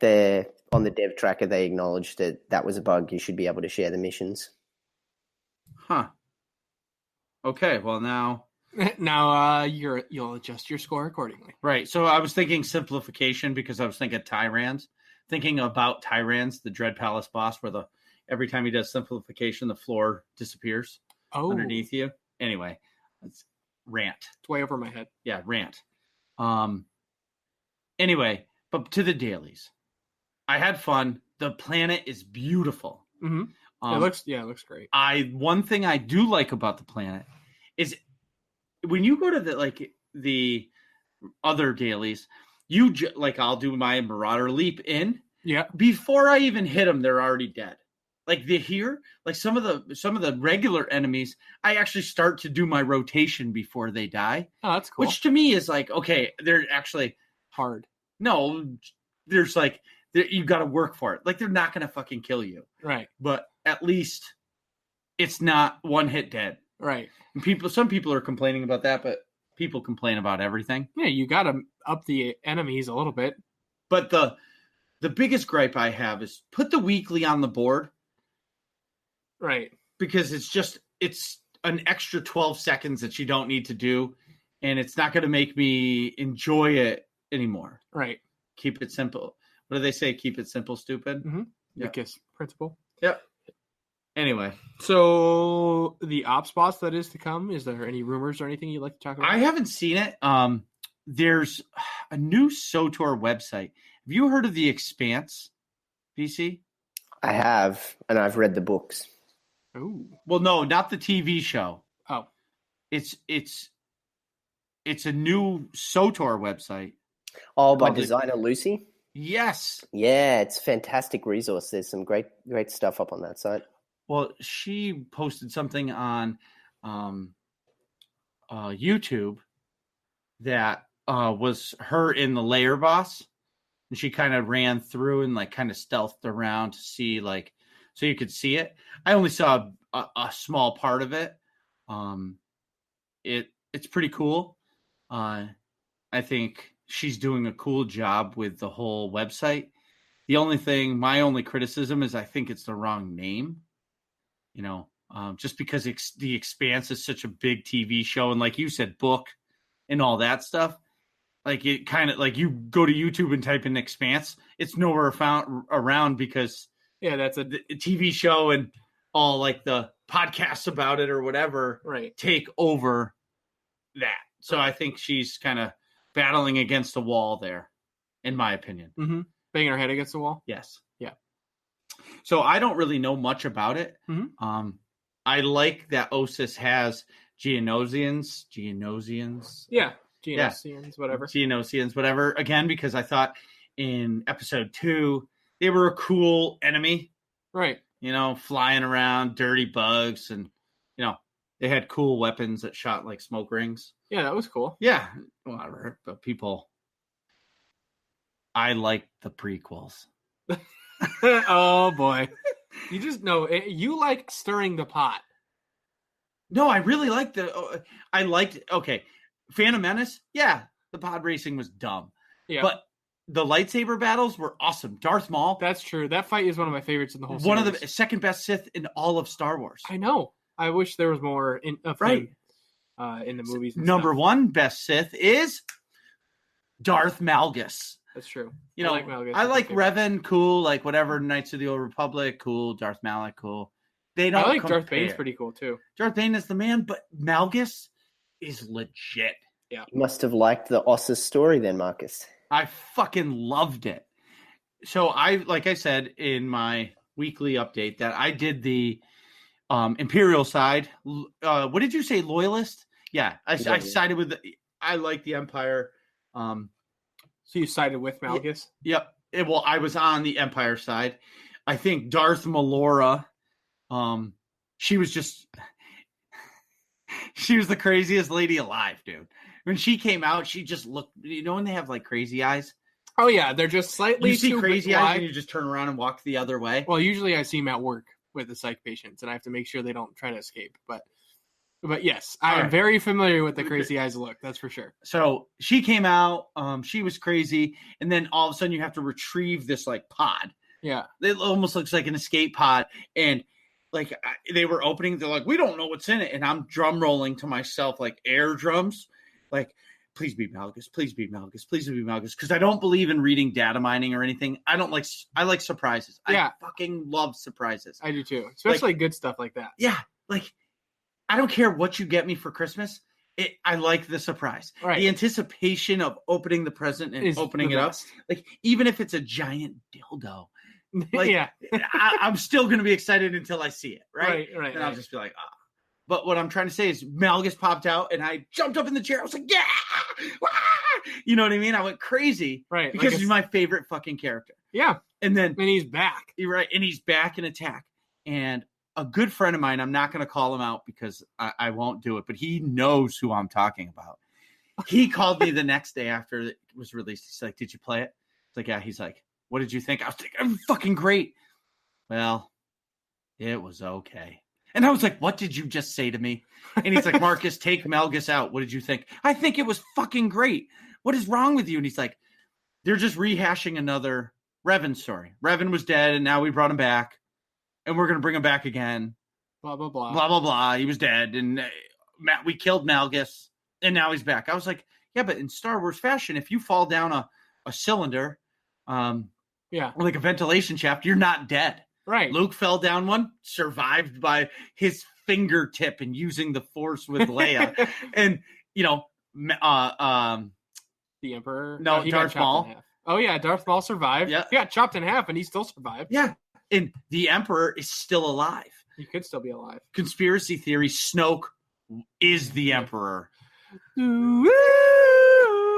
S3: They're on the dev tracker. They acknowledged that was a bug. You should be able to share the missions.
S1: Huh. Okay. Well, now
S2: you'll adjust your score accordingly.
S1: Right. So I was thinking simplification because I was thinking Tyrans. Thinking about Tyrans, the Dread Palace boss, where every time he does simplification, the floor disappears underneath you. Anyway, it's rant.
S2: It's way over my head.
S1: Yeah, rant. Anyway, but to the dailies. I had fun. The planet is beautiful.
S2: Mm-hmm. It looks great.
S1: One thing I do like about the planet is when you go to the other dailies, I'll do my Marauder leap in.
S2: Yeah.
S1: Before I even hit them, they're already dead. Like some of the regular enemies, I actually start to do my rotation before they die.
S2: Oh, that's cool.
S1: Which to me is like, okay, they're actually
S2: hard.
S1: No, there's you got to work for it. Like they're not going to fucking kill you.
S2: Right.
S1: But at least it's not one hit dead.
S2: Right.
S1: And some people are complaining about that, but people complain about everything.
S2: Yeah, you got to up the enemies a little bit.
S1: But the biggest gripe I have is put the weekly on the board.
S2: Right.
S1: Because it's an extra 12 seconds that you don't need to do, and it's not going to make me enjoy it anymore.
S2: Right.
S1: Keep it simple. What do they say? Keep it simple, stupid?
S2: Mm-hmm.
S1: Yeah.
S2: The KISS principle.
S1: Yep. Anyway.
S2: So the ops boss that is to come, is there any rumors or anything you'd like to talk about?
S1: I haven't seen it. There's a new SWTOR website. Have you heard of The Expanse, BC?
S3: I have, and I've read the books.
S2: Oh.
S1: Well, no, not the TV show.
S2: Oh.
S1: It's a new SWTOR website.
S3: Oh, by designer Lucy?
S1: Yes.
S3: Yeah, it's a fantastic resource. There's some great stuff up on that site.
S1: Well, she posted something on YouTube that was her in the layer boss. And she kind of ran through and kind of stealthed around to see so you could see it. I only saw a small part of it. It's pretty cool. I think she's doing a cool job with the whole website. My only criticism is I think it's the wrong name. Just because The Expanse is such a big TV show, and like you said, book and all that stuff. It kind of you go to YouTube and type in Expanse, it's nowhere found around because
S2: that's a
S1: TV show and all the podcasts about it or whatever take over that. So I think she's kind of battling against a wall there, in my opinion.
S2: Mm-hmm. Banging her head against the wall?
S1: Yes.
S2: Yeah.
S1: So I don't really know much about it.
S2: Mm-hmm.
S1: I like that OSIS has Geonosians.
S2: Yeah. Geonosians, whatever.
S1: Geonosians, whatever. Again, because I thought in episode 2, they were a cool enemy.
S2: Right.
S1: Flying around, dirty bugs, and, they had cool weapons that shot like smoke rings.
S2: Yeah, that was cool.
S1: Yeah. Whatever. But I like the prequels.
S2: Oh, boy. You just know, you like stirring the pot.
S1: No, I really like Phantom Menace, yeah, the pod racing was dumb.
S2: Yeah.
S1: But the lightsaber battles were awesome. Darth Maul.
S2: That's true. That fight is one of my favorites in the whole series.
S1: One of the second best Sith in all of Star Wars.
S2: I know. I wish there was more in the movies.
S1: Number one best Sith is Darth Malgus.
S2: That's true.
S1: I like Malgus. I like Revan, cool. Whatever, Knights of the Old Republic, cool. Darth Malak, cool. They don't.
S2: I like
S1: compare.
S2: Darth Bane's pretty cool too.
S1: Darth Bane is the man, but Malgus is legit.
S2: Yeah.
S3: You must have liked the Ossus story then, Marcus.
S1: I fucking loved it. So like I said in my weekly update, that I did the Imperial side. What did you say, Loyalist? Yeah, I sided with I like the Empire.
S2: So you sided with Malgus?
S1: Yep. I was on the Empire side. I think Darth Melora, she was the craziest lady alive, dude. When she came out, she just looked, when they have like crazy eyes?
S2: Oh, yeah. They're just slightly
S1: you see
S2: too
S1: crazy
S2: wide.
S1: eyes and you just turn around and walk the other way.
S2: Well, usually I see them at work with the psych patients, and I have to make sure they don't try to escape. But yes, I'm very familiar with the crazy eyes look. That's for sure.
S1: So she came out. She was crazy. And then all of a sudden you have to retrieve this like pod.
S2: Yeah.
S1: It almost looks like an escape pod. And like they were opening, they're like, we don't know what's in it. And I'm drum rolling to myself like air drums. Like, please be Malgus. Please be Malgus. Please be Malgus. Because I don't believe in reading data mining or anything. I like surprises.
S2: Yeah.
S1: I fucking love surprises.
S2: I do too. Especially good stuff like that.
S1: Yeah. Like, I don't care what you get me for Christmas. I like the surprise.
S2: Right.
S1: The anticipation of opening the present and opening it up. Like, even if it's a giant dildo. Like,
S2: yeah.
S1: I'm still going to be excited until I see it. Right. And I'll just be like, ah. But what I'm trying to say is Malgus popped out and I jumped up in the chair. I was like, yeah. You know what I mean? I went crazy.
S2: Right.
S1: Because he's my favorite fucking character.
S2: Yeah.
S1: And
S2: he's back.
S1: You're right. And he's back in attack. And a good friend of mine, I'm not going to call him out because I won't do it, but he knows who I'm talking about. He called me the next day after it was released. He's like, did you play it? It's like, yeah. He's like, what did you think? I was like, I'm fucking great. Well, it was okay. And I was like, what did you just say to me? And he's like, Marcus, take Malgus out. What did you think? I think it was fucking great. What is wrong with you? And he's like, they're just rehashing another Revan story. Revan was dead, and now we brought him back, and we're going to bring him back again.
S2: Blah, blah, blah.
S1: Blah, blah, blah. He was dead, and we killed Malgus, and now he's back. I was like, yeah, but in Star Wars fashion, if you fall down a cylinder, or like a ventilation shaft, you're not dead.
S2: Right.
S1: Luke fell down one, survived by his fingertip and using the Force with Leia. And,
S2: the Emperor?
S1: No, Darth Maul.
S2: Oh, yeah, Darth Maul survived.
S1: Yeah.
S2: He got chopped in half, and he still survived.
S1: Yeah, and the Emperor is still alive.
S2: He could still be alive. Conspiracy
S1: theory, Snoke is the Emperor.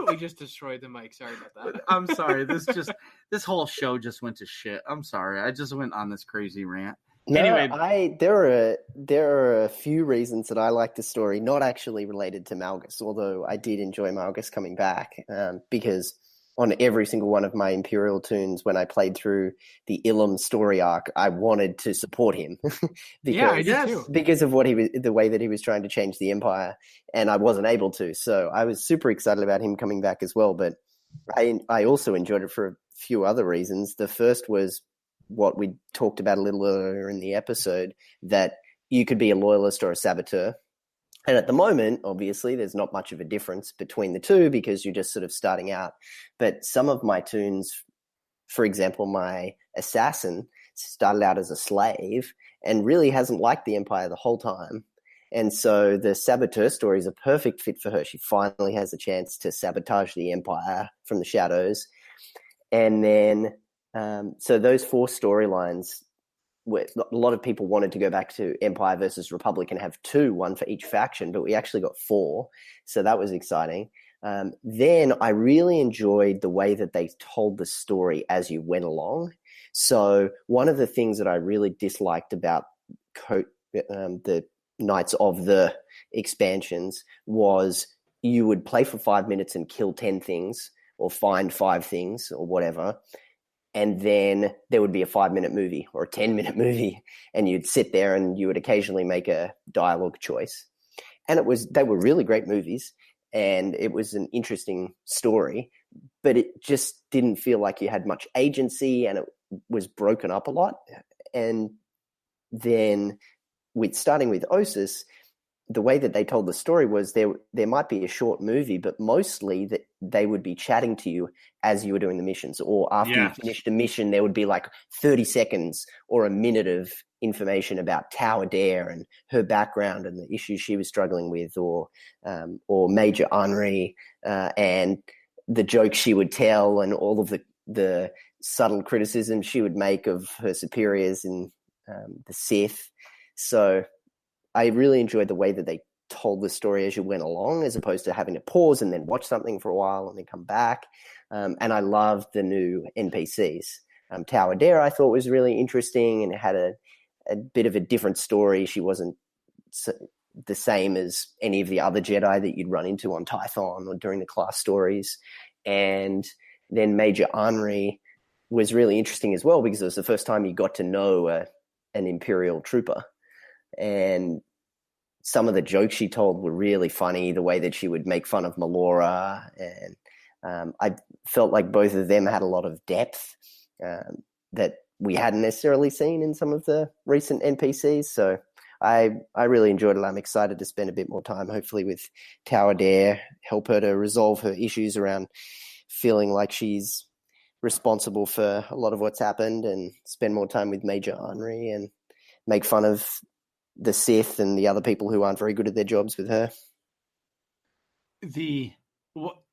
S2: We just destroyed the mic. Sorry about that.
S1: I'm sorry. This whole show just went to shit. I'm sorry. I just went on this crazy rant.
S3: No,
S1: anyway,
S3: there are a few reasons that I like the story, not actually related to Malgus, although I did enjoy Malgus coming back, because on every single one of my Imperial tunes, when I played through the Ilum story arc, I wanted to support him because of the way that he was trying to change the Empire, and I wasn't able to. So I was super excited about him coming back as well. But I also enjoyed it for a few other reasons. The first was what we talked about a little earlier in the episode, that you could be a loyalist or a saboteur. And at the moment, obviously, there's not much of a difference between the two because you're just sort of starting out. But some of my tunes, for example, my assassin started out as a slave and really hasn't liked the Empire the whole time. And so the saboteur story is a perfect fit for her. She finally has a chance to sabotage the Empire from the shadows. And then, so those four storylines, a lot of people wanted to go back to Empire versus Republic and have one for each faction, but we actually got 4. So that was exciting. Then I really enjoyed the way that they told the story as you went along. So one of the things that I really disliked about the Knights of the expansions was you would play for 5 minutes and kill 10 things or find 5 things or whatever. And then there would be a 5-minute movie or a 10-minute movie, and you'd sit there and you would occasionally make a dialogue choice. And they were really great movies, and it was an interesting story, but it just didn't feel like you had much agency, and it was broken up a lot. And then starting with Osis, the way that they told the story was there might be a short movie, but mostly that they would be chatting to you as you were doing the missions, or after you finished a mission, there would be like 30 seconds or a minute of information about Tower Dare and her background and the issues she was struggling with, or Major Henri and the jokes she would tell and all of the subtle criticisms she would make of her superiors in the Sith. So I really enjoyed the way that they told the story as you went along, as opposed to having to pause and then watch something for a while and then come back. And I loved the new NPCs. Tower Dare I thought was really interesting, and it had a bit of a different story. She wasn't the same as any of the other Jedi that you'd run into on Tython or during the class stories. And then Major Henri was really interesting as well, because it was the first time you got to know an Imperial trooper. And some of the jokes she told were really funny, the way that she would make fun of Melora. And I felt like both of them had a lot of depth that we hadn't necessarily seen in some of the recent NPCs. So I really enjoyed it. I'm excited to spend a bit more time, hopefully, with Tower Dare, help her to resolve her issues around feeling like she's responsible for a lot of what's happened, and spend more time with Major Henri and make fun of the Sith and the other people who aren't very good at their jobs with her.
S1: The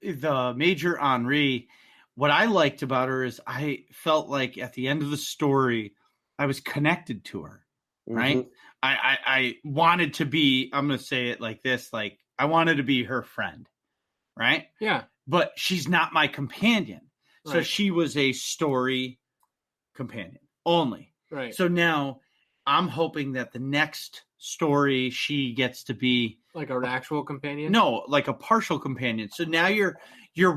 S1: Major Henri, what I liked about her is I felt like at the end of the story, I was connected to her, right?
S3: Mm-hmm.
S1: I wanted to be, I'm going to say it like this, like I wanted to be her friend, right?
S2: Yeah.
S1: But she's not my companion. So
S2: Right.
S1: she was a story companion only.
S2: Right.
S1: So now I'm hoping that the next story she gets to be
S2: Like an actual companion?
S1: no, like a partial companion. So now you're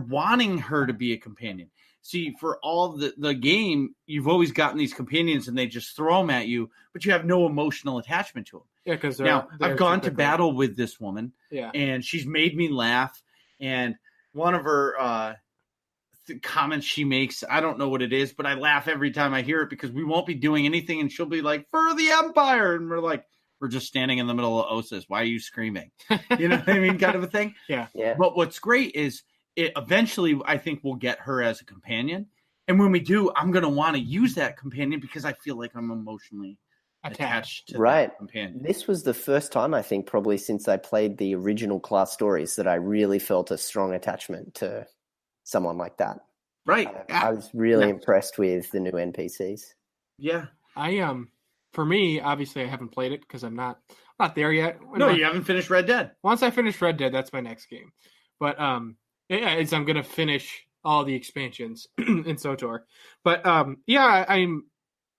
S1: wanting her to be a companion. See, for all the game, you've always gotten these companions and they just throw them at you, but you have no emotional attachment to them.
S2: Yeah, because
S1: Now, I've gone to battle with this woman,
S2: Yeah.
S1: and she's made me laugh. And one of her comments she makes, I don't know what it is, but I laugh every time I hear it, because we won't be doing anything, and she'll be like, "For the Empire," and we're like, we're just standing in the middle of Ossus. Why are you screaming? You know what I mean? Kind of a thing.
S2: Yeah.
S1: But what's great is it eventually, I think we'll get her as a companion. And when we do, I'm going to want to use that companion because I feel like I'm emotionally attached to that companion.
S3: This was the first time, I think, probably since I played the original class stories, that I really felt a strong attachment to someone like that.
S1: Right.
S3: I was really impressed with the new NPCs.
S1: Yeah.
S2: For me, obviously, I haven't played it because I'm not there yet.
S1: No, you haven't finished Red Dead.
S2: Once I finish Red Dead, that's my next game. But I'm going to finish all the expansions in SWTOR. But I'm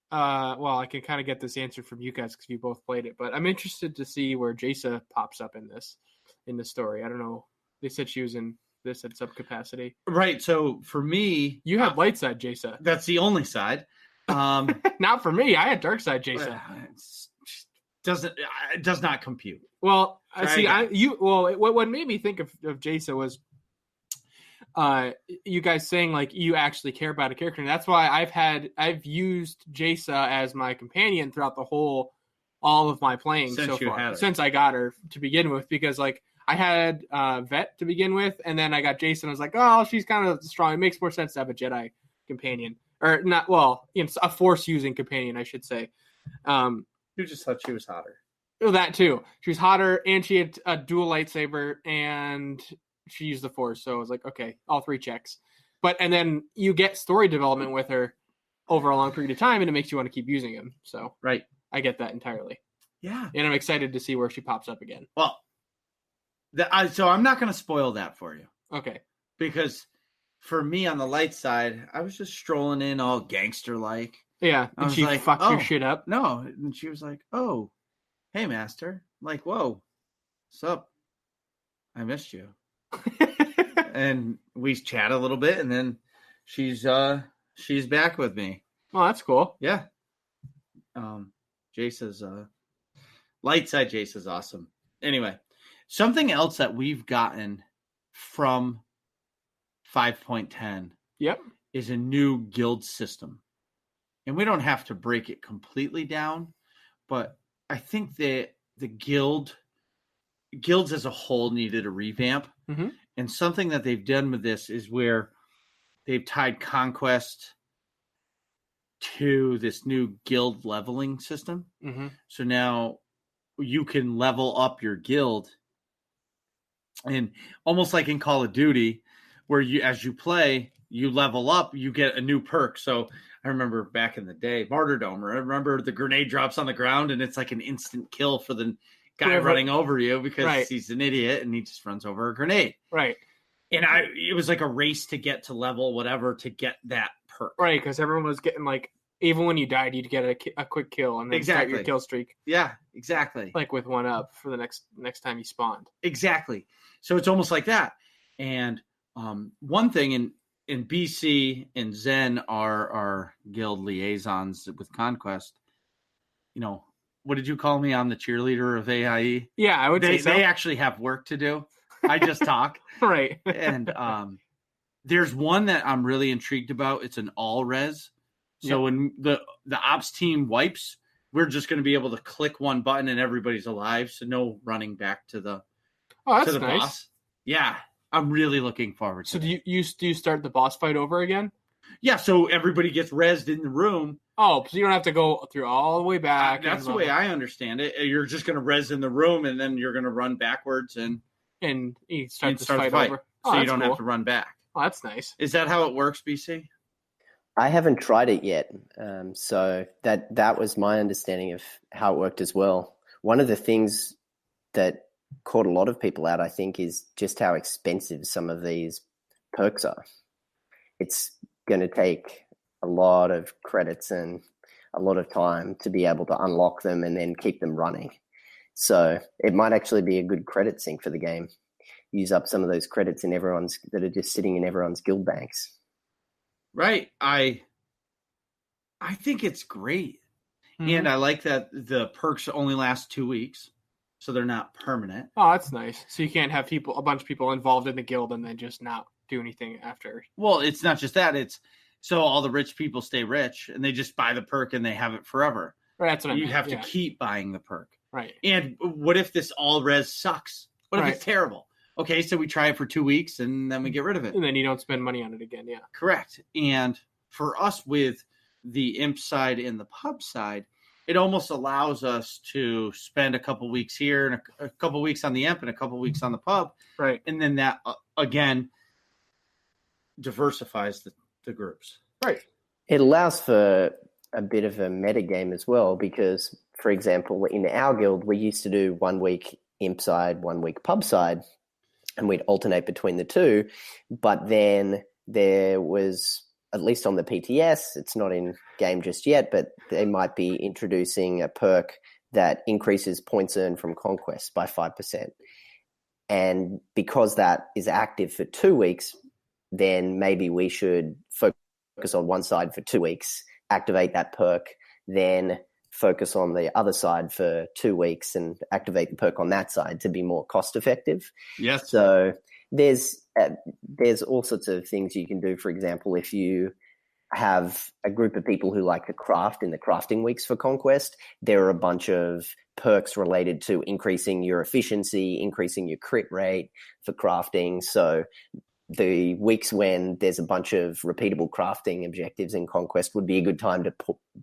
S2: well, I can kind of get this answer from you guys because you both played it. But I'm interested to see where Jaisa pops up in the story. I don't know. They said she was in this at some capacity.
S1: Right. So for me,
S2: you had light side Jaisa.
S1: That's the only side.
S2: Not for me. I had dark side Jaisa.
S1: It does not compute.
S2: Well, what made me think of Jaisa was you guys saying like you actually care about a character, and that's why I've used Jaisa as my companion throughout all of my playing so far since I got her to begin with, because like I had Vet to begin with, and then I got Jaisa, and I was like, oh, she's kind of strong. It makes more sense to have a Jedi companion. Or not, well, a force-using companion, I should say.
S1: You just thought she was hotter.
S2: Well, that too. She was hotter, and she had a dual lightsaber, and she used the force. So I was like, okay, all three checks. And then you get story development with her over a long period of time, and it makes you want to keep using him. So
S1: right,
S2: I get that entirely.
S1: Yeah,
S2: and I'm excited to see where she pops up again.
S1: Well, so I'm not going to spoil that for you.
S2: Okay,
S1: because for me on the light side, I was just strolling in all gangster-like.
S2: Yeah, and she like, fucked your shit up?
S1: No, and she was like, oh, hey, master. I'm like, whoa, what's up? I missed you. And we chat a little bit, and then she's back with me.
S2: Oh, that's cool.
S1: Yeah. Jaisa's light side Jaisa's awesome. Anyway, something else that we've gotten from 5.10 is a new guild system. And we don't have to break it completely down, but I think that the guilds as a whole needed a revamp.
S2: Mm-hmm.
S1: And something that they've done with this is where they've tied conquest to this new guild leveling system.
S2: Mm-hmm.
S1: So now you can level up your guild, and almost like in Call of Duty, where as you play, you level up, you get a new perk. So I remember back in the day, Martyrdom, I remember the grenade drops on the ground, and it's like an instant kill for the guy running over you because he's an idiot and he just runs over a grenade.
S2: Right.
S1: And it was like a race to get to level whatever to get that perk.
S2: Right, because everyone was getting like, even when you died, you'd get a quick kill and then start your kill streak.
S1: Yeah, exactly.
S2: Like with one up for the next time you spawned.
S1: Exactly. So it's almost like that. And one thing in BC and Zen are our guild liaisons with Conquest. You know, what did you call me? I'm the cheerleader of AIE.
S2: Yeah, I would say so.
S1: They actually have work to do. I just talk.
S2: Right.
S1: And there's one that I'm really intrigued about. It's an all res. So when the ops team wipes, we're just going to be able to click one button and everybody's alive. So no running back to the
S2: nice.
S1: boss. Yeah, I'm really looking forward to
S2: So
S1: it.
S2: do you start the boss fight over again?
S1: Yeah, so everybody gets rezzed in the room.
S2: Oh, so you don't have to go through all the way back.
S1: That's the way I understand it. You're just going to res in the room, and then you're going to run backwards and
S2: you start
S1: the
S2: fight over.
S1: So you don't have to run back.
S2: Oh, that's nice.
S1: Is that how it works, BC?
S3: I haven't tried it yet, so that was my understanding of how it worked as well. One of the things that caught a lot of people out, I think, is just how expensive some of these perks are. It's going to take a lot of credits and a lot of time to be able to unlock them and then keep them running. So it might actually be a good credit sink for the game. Use up some of those credits that are just sitting in everyone's guild banks.
S1: Right. I think it's great. Mm-hmm. And I like that the perks only last 2 weeks, so they're not permanent.
S2: Oh, that's nice. So you can't have a bunch of people involved in the guild and then just not do anything after.
S1: Well, it's not just that. It's so all the rich people stay rich and they just buy the perk and they have it forever.
S2: Right, that's what I mean.
S1: You have to keep buying the perk.
S2: Right.
S1: And what if this all res sucks? What if it's terrible? Okay, so we try it for 2 weeks and then we get rid of it.
S2: And then you don't spend money on it again, yeah.
S1: Correct. And for us with the imp side and the pub side, it almost allows us to spend a couple weeks here and a couple weeks on the imp and a couple weeks on the pub.
S2: Right.
S1: And then that, again, diversifies the groups.
S2: Right.
S3: It allows for a bit of a meta game as well because, for example, in our guild, we used to do 1 week imp side, 1 week pub side, and we'd alternate between the two. But then there was, at least on the PTS, it's not in game just yet, but they might be introducing a perk that increases points earned from conquest by 5%. And because that is active for 2 weeks, then maybe we should focus on one side for 2 weeks, activate that perk, then focus on the other side for 2 weeks and activate the perk on that side to be more cost effective.
S1: Yes.
S3: So there's all sorts of things you can do. For example, if you have a group of people who like to craft in the crafting weeks for Conquest, there are a bunch of perks related to increasing your efficiency, increasing your crit rate for crafting. So the weeks when there's a bunch of repeatable crafting objectives in Conquest would be a good time to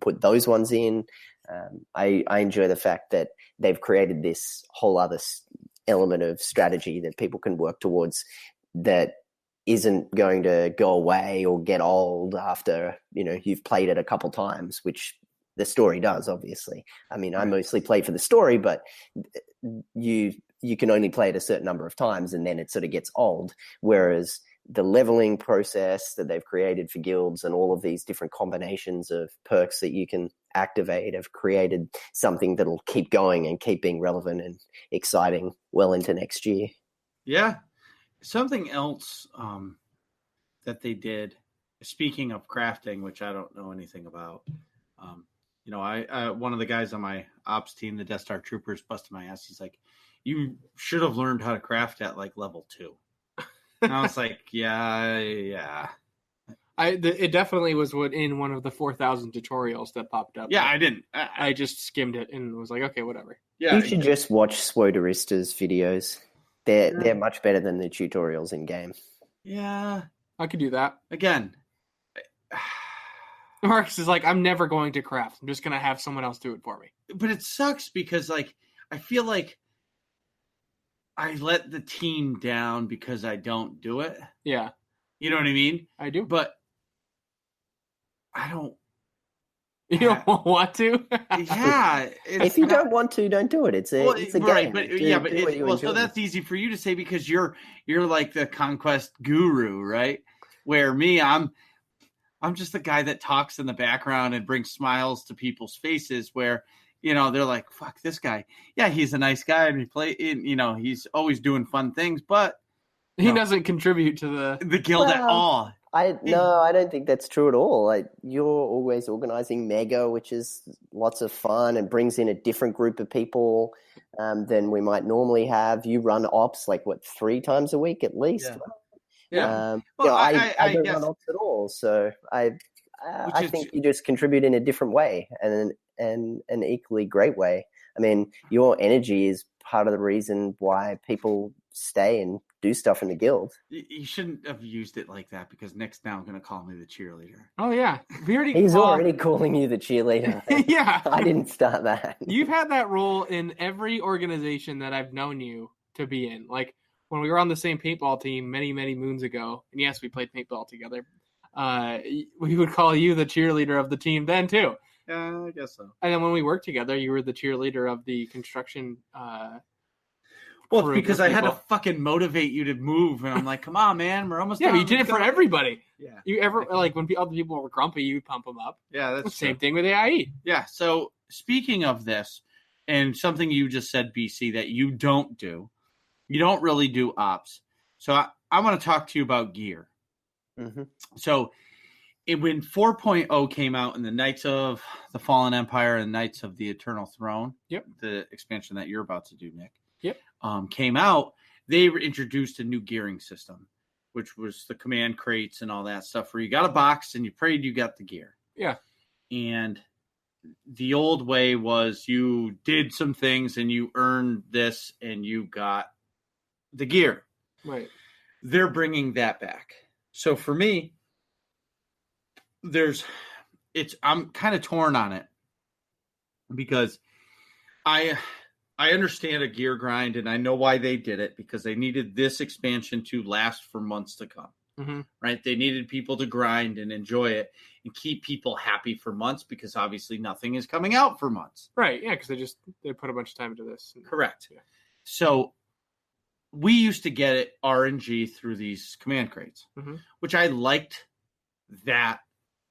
S3: put those ones in. I enjoy the fact that they've created this whole other element of strategy that people can work towards that isn't going to go away or get old after, you've played it a couple times, which the story does, obviously. I mean, I mostly play for the story, but you can only play it a certain number of times and then it sort of gets old. Whereas the leveling process that they've created for guilds and all of these different combinations of perks that you can activate have created something that'll keep going and keep being relevant and exciting well into next year.
S1: Yeah. Something else that they did, speaking of crafting, which I don't know anything about, I one of the guys on my ops team, the Death Star Troopers, busted my ass. He's like, you should have learned how to craft at like level 2. And I was like, yeah.
S2: It definitely was in one of the 4,000 tutorials that popped up.
S1: Yeah, I didn't.
S2: I just skimmed it and was like, okay, whatever.
S3: Yeah, you should just watch SWTORista's videos. They're much better than the tutorials in game.
S1: Yeah,
S2: I could do that
S1: again.
S2: Marcus is like, I'm never going to craft. I'm just going to have someone else do it for me.
S1: But it sucks because, like, I feel like I let the team down because I don't do it.
S2: Yeah.
S1: You know what I mean?
S2: I do.
S1: But I don't.
S2: You don't want to?
S1: Yeah.
S3: If you don't want to, don't do it. It's a game.
S1: Right, but so that's easy for you to say because you're like the conquest guru, right? Where me, I'm I'm just the guy that talks in the background and brings smiles to people's faces where, they're like, fuck this guy. Yeah, he's a nice guy and he's always doing fun things, but
S2: he doesn't contribute to the
S1: guild at all.
S3: I don't think that's true at all. Like, you're always organizing Mega, which is lots of fun and brings in a different group of people than we might normally have. You run ops 3 times a week at least.
S1: Yeah.
S3: I don't run ops at all, so I think you just contribute in a different way and an equally great way. I mean, your energy is part of the reason why people stay and do stuff in the guild.
S1: You shouldn't have used it like that because Nick's now going to call me the cheerleader.
S2: Oh yeah,
S3: he's already calling you the cheerleader.
S2: Yeah,
S3: I didn't start that.
S2: You've had that role in every organization that I've known you to be in. Like when we were on the same paintball team many moons ago, and yes, we played paintball together. We would call you the cheerleader of the team then too.
S1: Yeah, I guess so.
S2: And then when we worked together, you were the cheerleader of the construction.
S1: Well, it's because I had to fucking motivate you to move, and I'm like, "Come on, man, we're almost."
S2: Yeah, but you did it for everybody.
S1: Yeah.
S2: You ever when other people were grumpy, you would pump them up.
S1: Yeah, that's the
S2: same thing with AIE.
S1: Yeah. So speaking of this, and something you just said, BC, that you don't really do ops. So I want to talk to you about gear.
S3: Mm-hmm.
S1: So when 4.0 came out in the Knights of the Fallen Empire and Knights of the Eternal Throne, the expansion that you're about to do, Nick. Came out, they introduced a new gearing system, which was the command crates and all that stuff where you got a box and you prayed you got the gear.
S2: Yeah.
S1: And the old way was you did some things and you earned this and you got the gear.
S2: Right.
S1: They're bringing that back. So for me, I'm kind of torn on it because I understand a gear grind, and I know why they did it, because they needed this expansion to last for months to come, right? They needed people to grind and enjoy it and keep people happy for months, because obviously nothing is coming out for months.
S2: Right, yeah, because they put a bunch of time into this.
S1: Correct. Yeah. So we used to get it RNG through these command crates, which I liked that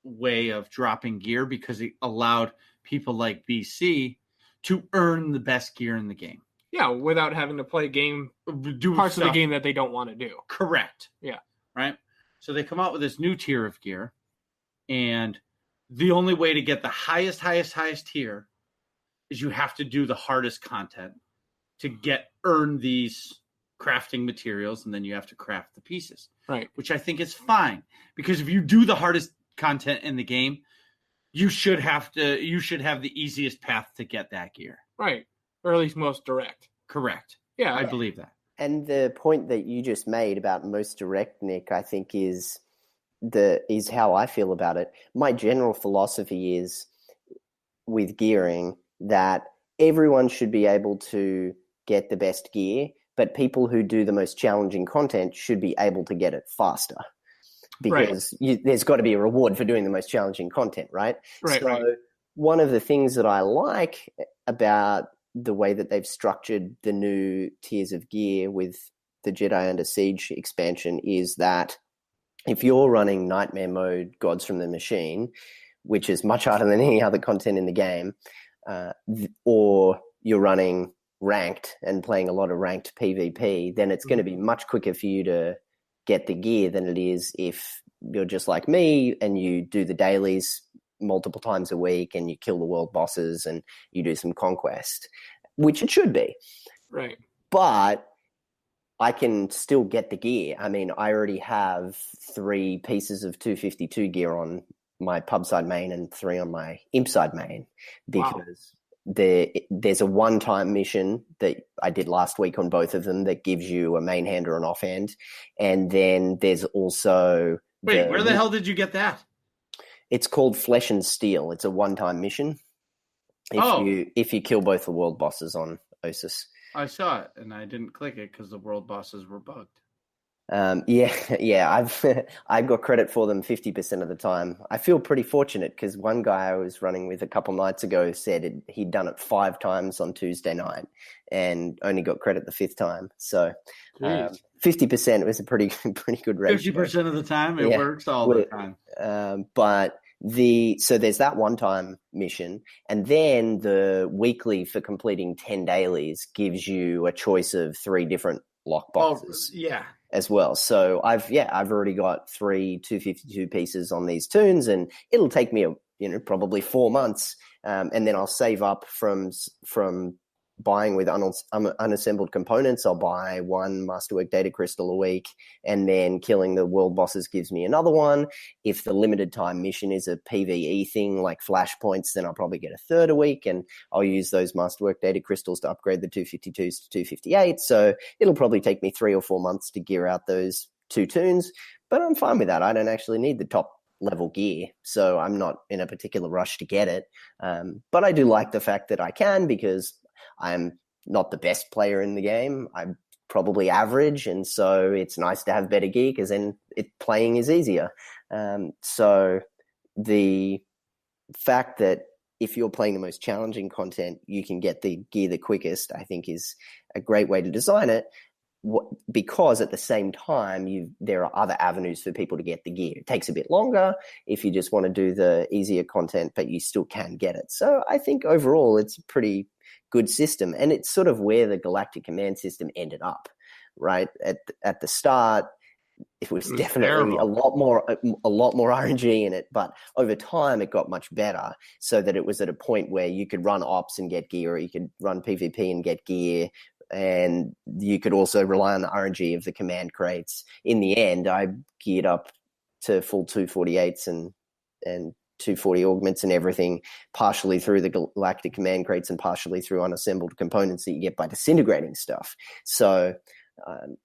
S1: way of dropping gear because it allowed people like BC to earn the best gear in the game.
S2: Yeah, without having to play parts of the game that they don't want to do.
S1: Correct.
S2: Yeah.
S1: Right? So they come out with this new tier of gear, and the only way to get the highest tier is you have to do the hardest content to earn these crafting materials, and then you have to craft the pieces.
S2: Right.
S1: Which I think is fine, because if you do the hardest content in the game, you should have the easiest path to get that gear. Right.
S2: Or at least most direct.
S1: Correct.
S2: Yeah.
S1: I believe that.
S3: And the point that you just made about most direct, Nick, I think is how I feel about it. My general philosophy is with gearing that everyone should be able to get the best gear, but people who do the most challenging content should be able to get it faster. Because there's got to be a reward for doing the most challenging content, right? One of the things that I like about the way that they've structured the new tiers of gear with the Jedi Under Siege expansion is that if you're running Nightmare Mode, Gods from the Machine, which is much harder than any other content in the game, or you're running ranked and playing a lot of ranked PvP, then it's going to be much quicker for you to get the gear than it is if you're just like me and you do the dailies multiple times a week and you kill the world bosses and you do some conquest, which it should be.
S2: Right.
S3: But I can still get the gear. I mean, I already have 3 pieces of 252 gear on my pub side main and 3 on my imp side main because there's a one-time mission that I did last week on both of them that gives you a main hand or an offhand. And then there's also...
S1: Wait, where the hell did you get that?
S3: It's called Flesh and Steel. It's a one-time mission. If you kill both the world bosses on Osis.
S1: I saw it, and I didn't click it because the world bosses were bugged.
S3: I got credit for them 50% of the time. I feel pretty fortunate because one guy I was running with a couple nights ago said he'd done it 5 times on Tuesday night and only got credit the 5th time. So 50% was a pretty good ratio.
S1: 50% of the time it works all the time.
S3: But so there's that one-time mission, and then the weekly for completing 10 dailies gives you a choice of 3 different lock boxes.
S2: Yeah.
S3: As well. So I've already got 3 252 pieces on these tunes, and it'll take me probably 4 months, and then I'll save up from buying with unassembled components. I'll buy 1 Masterwork data crystal a week, and then killing the world bosses gives me another one. If the limited time mission is a PvE thing like flashpoints, then I'll probably get a third a week, and I'll use those Masterwork data crystals to upgrade the 252s to 258. So it'll probably take me 3 or 4 months to gear out those 2 tunes, but I'm fine with that. I don't actually need the top level gear, so I'm not in a particular rush to get it. But I do like the fact that I can, because I'm not the best player in the game. I'm probably average, and so it's nice to have better gear, because then playing is easier. So the fact that if you're playing the most challenging content, you can get the gear the quickest, I think is a great way to design it, because at the same time, there are other avenues for people to get the gear. It takes a bit longer if you just want to do the easier content, but you still can get it. So I think overall it's a pretty good system, and it's sort of where the Galactic Command system ended up, right? At the start, it was definitely
S2: terrible.
S3: a lot more RNG in it, but over time it got much better, so that it was at a point where you could run ops and get gear, or you could run PvP and get gear, and you could also rely on the RNG of the command crates. In the end, I geared up to full 248s and 240 augments and everything, partially through the Galactic Command crates and partially through unassembled components that you get by disintegrating stuff. So,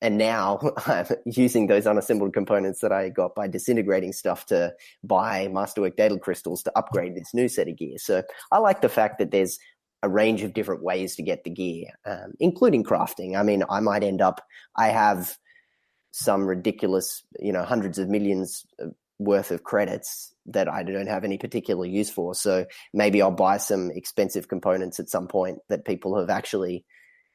S3: and now I'm using those unassembled components that I got by disintegrating stuff to buy Masterwork data crystals to upgrade this new set of gear. So I like the fact that there's a range of different ways to get the gear, including crafting. I mean, I have some ridiculous, hundreds of millions worth of credits that I don't have any particular use for. So maybe I'll buy some expensive components at some point that people have actually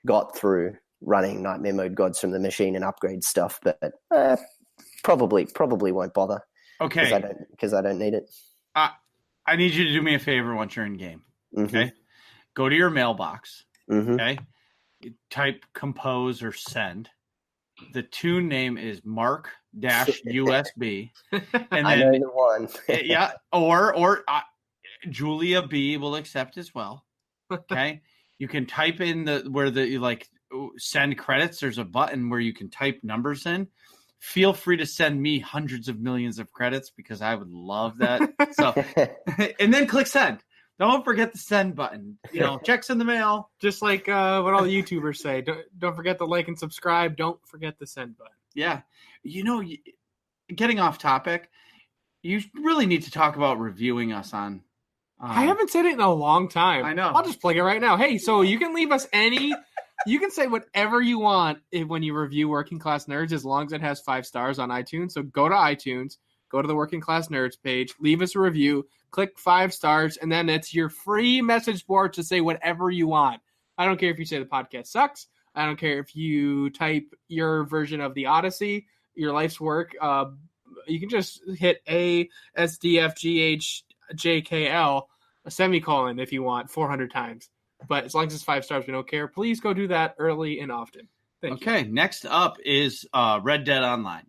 S3: got through running Nightmare Mode Gods from the machine and upgrade stuff, but probably won't bother.
S1: Okay.
S3: Because I don't need it.
S1: I need you to do me a favor once you're in game. Okay.
S3: Mm-hmm.
S1: Go to your mailbox.
S3: Mm-hmm.
S1: Okay. You type compose or send. The tune name is Mark-USB. And then,
S3: I know the one.
S1: yeah. Or Julia B will accept as well. Okay. You can type in where send credits. There's a button where you can type numbers in. Feel free to send me hundreds of millions of credits, because I would love that. So, and then click send. Don't forget the send button. Checks in the mail.
S2: Just like what all the YouTubers say. Don't forget to like and subscribe. Don't forget the send button.
S1: Yeah. Getting off topic, you really need to talk about reviewing us on.
S2: I haven't said it in a long time.
S1: I know.
S2: I'll just plug it right now. Hey, so you can leave us you can say whatever you want when you review Working Class Nerds, as long as it has 5 stars on iTunes. So go to iTunes, go to the Working Class Nerds page, leave us a review, click 5 stars, and then it's your free message board to say whatever you want. I don't care if you say the podcast sucks. I don't care if you type your version of the Odyssey, your life's work. You can just hit ASDFGHJKL, a semicolon, if you want, 400 times. But as long as it's 5 stars, we don't care. Please go do that early and often. Thank you.
S1: Okay, next up is Red Dead Online.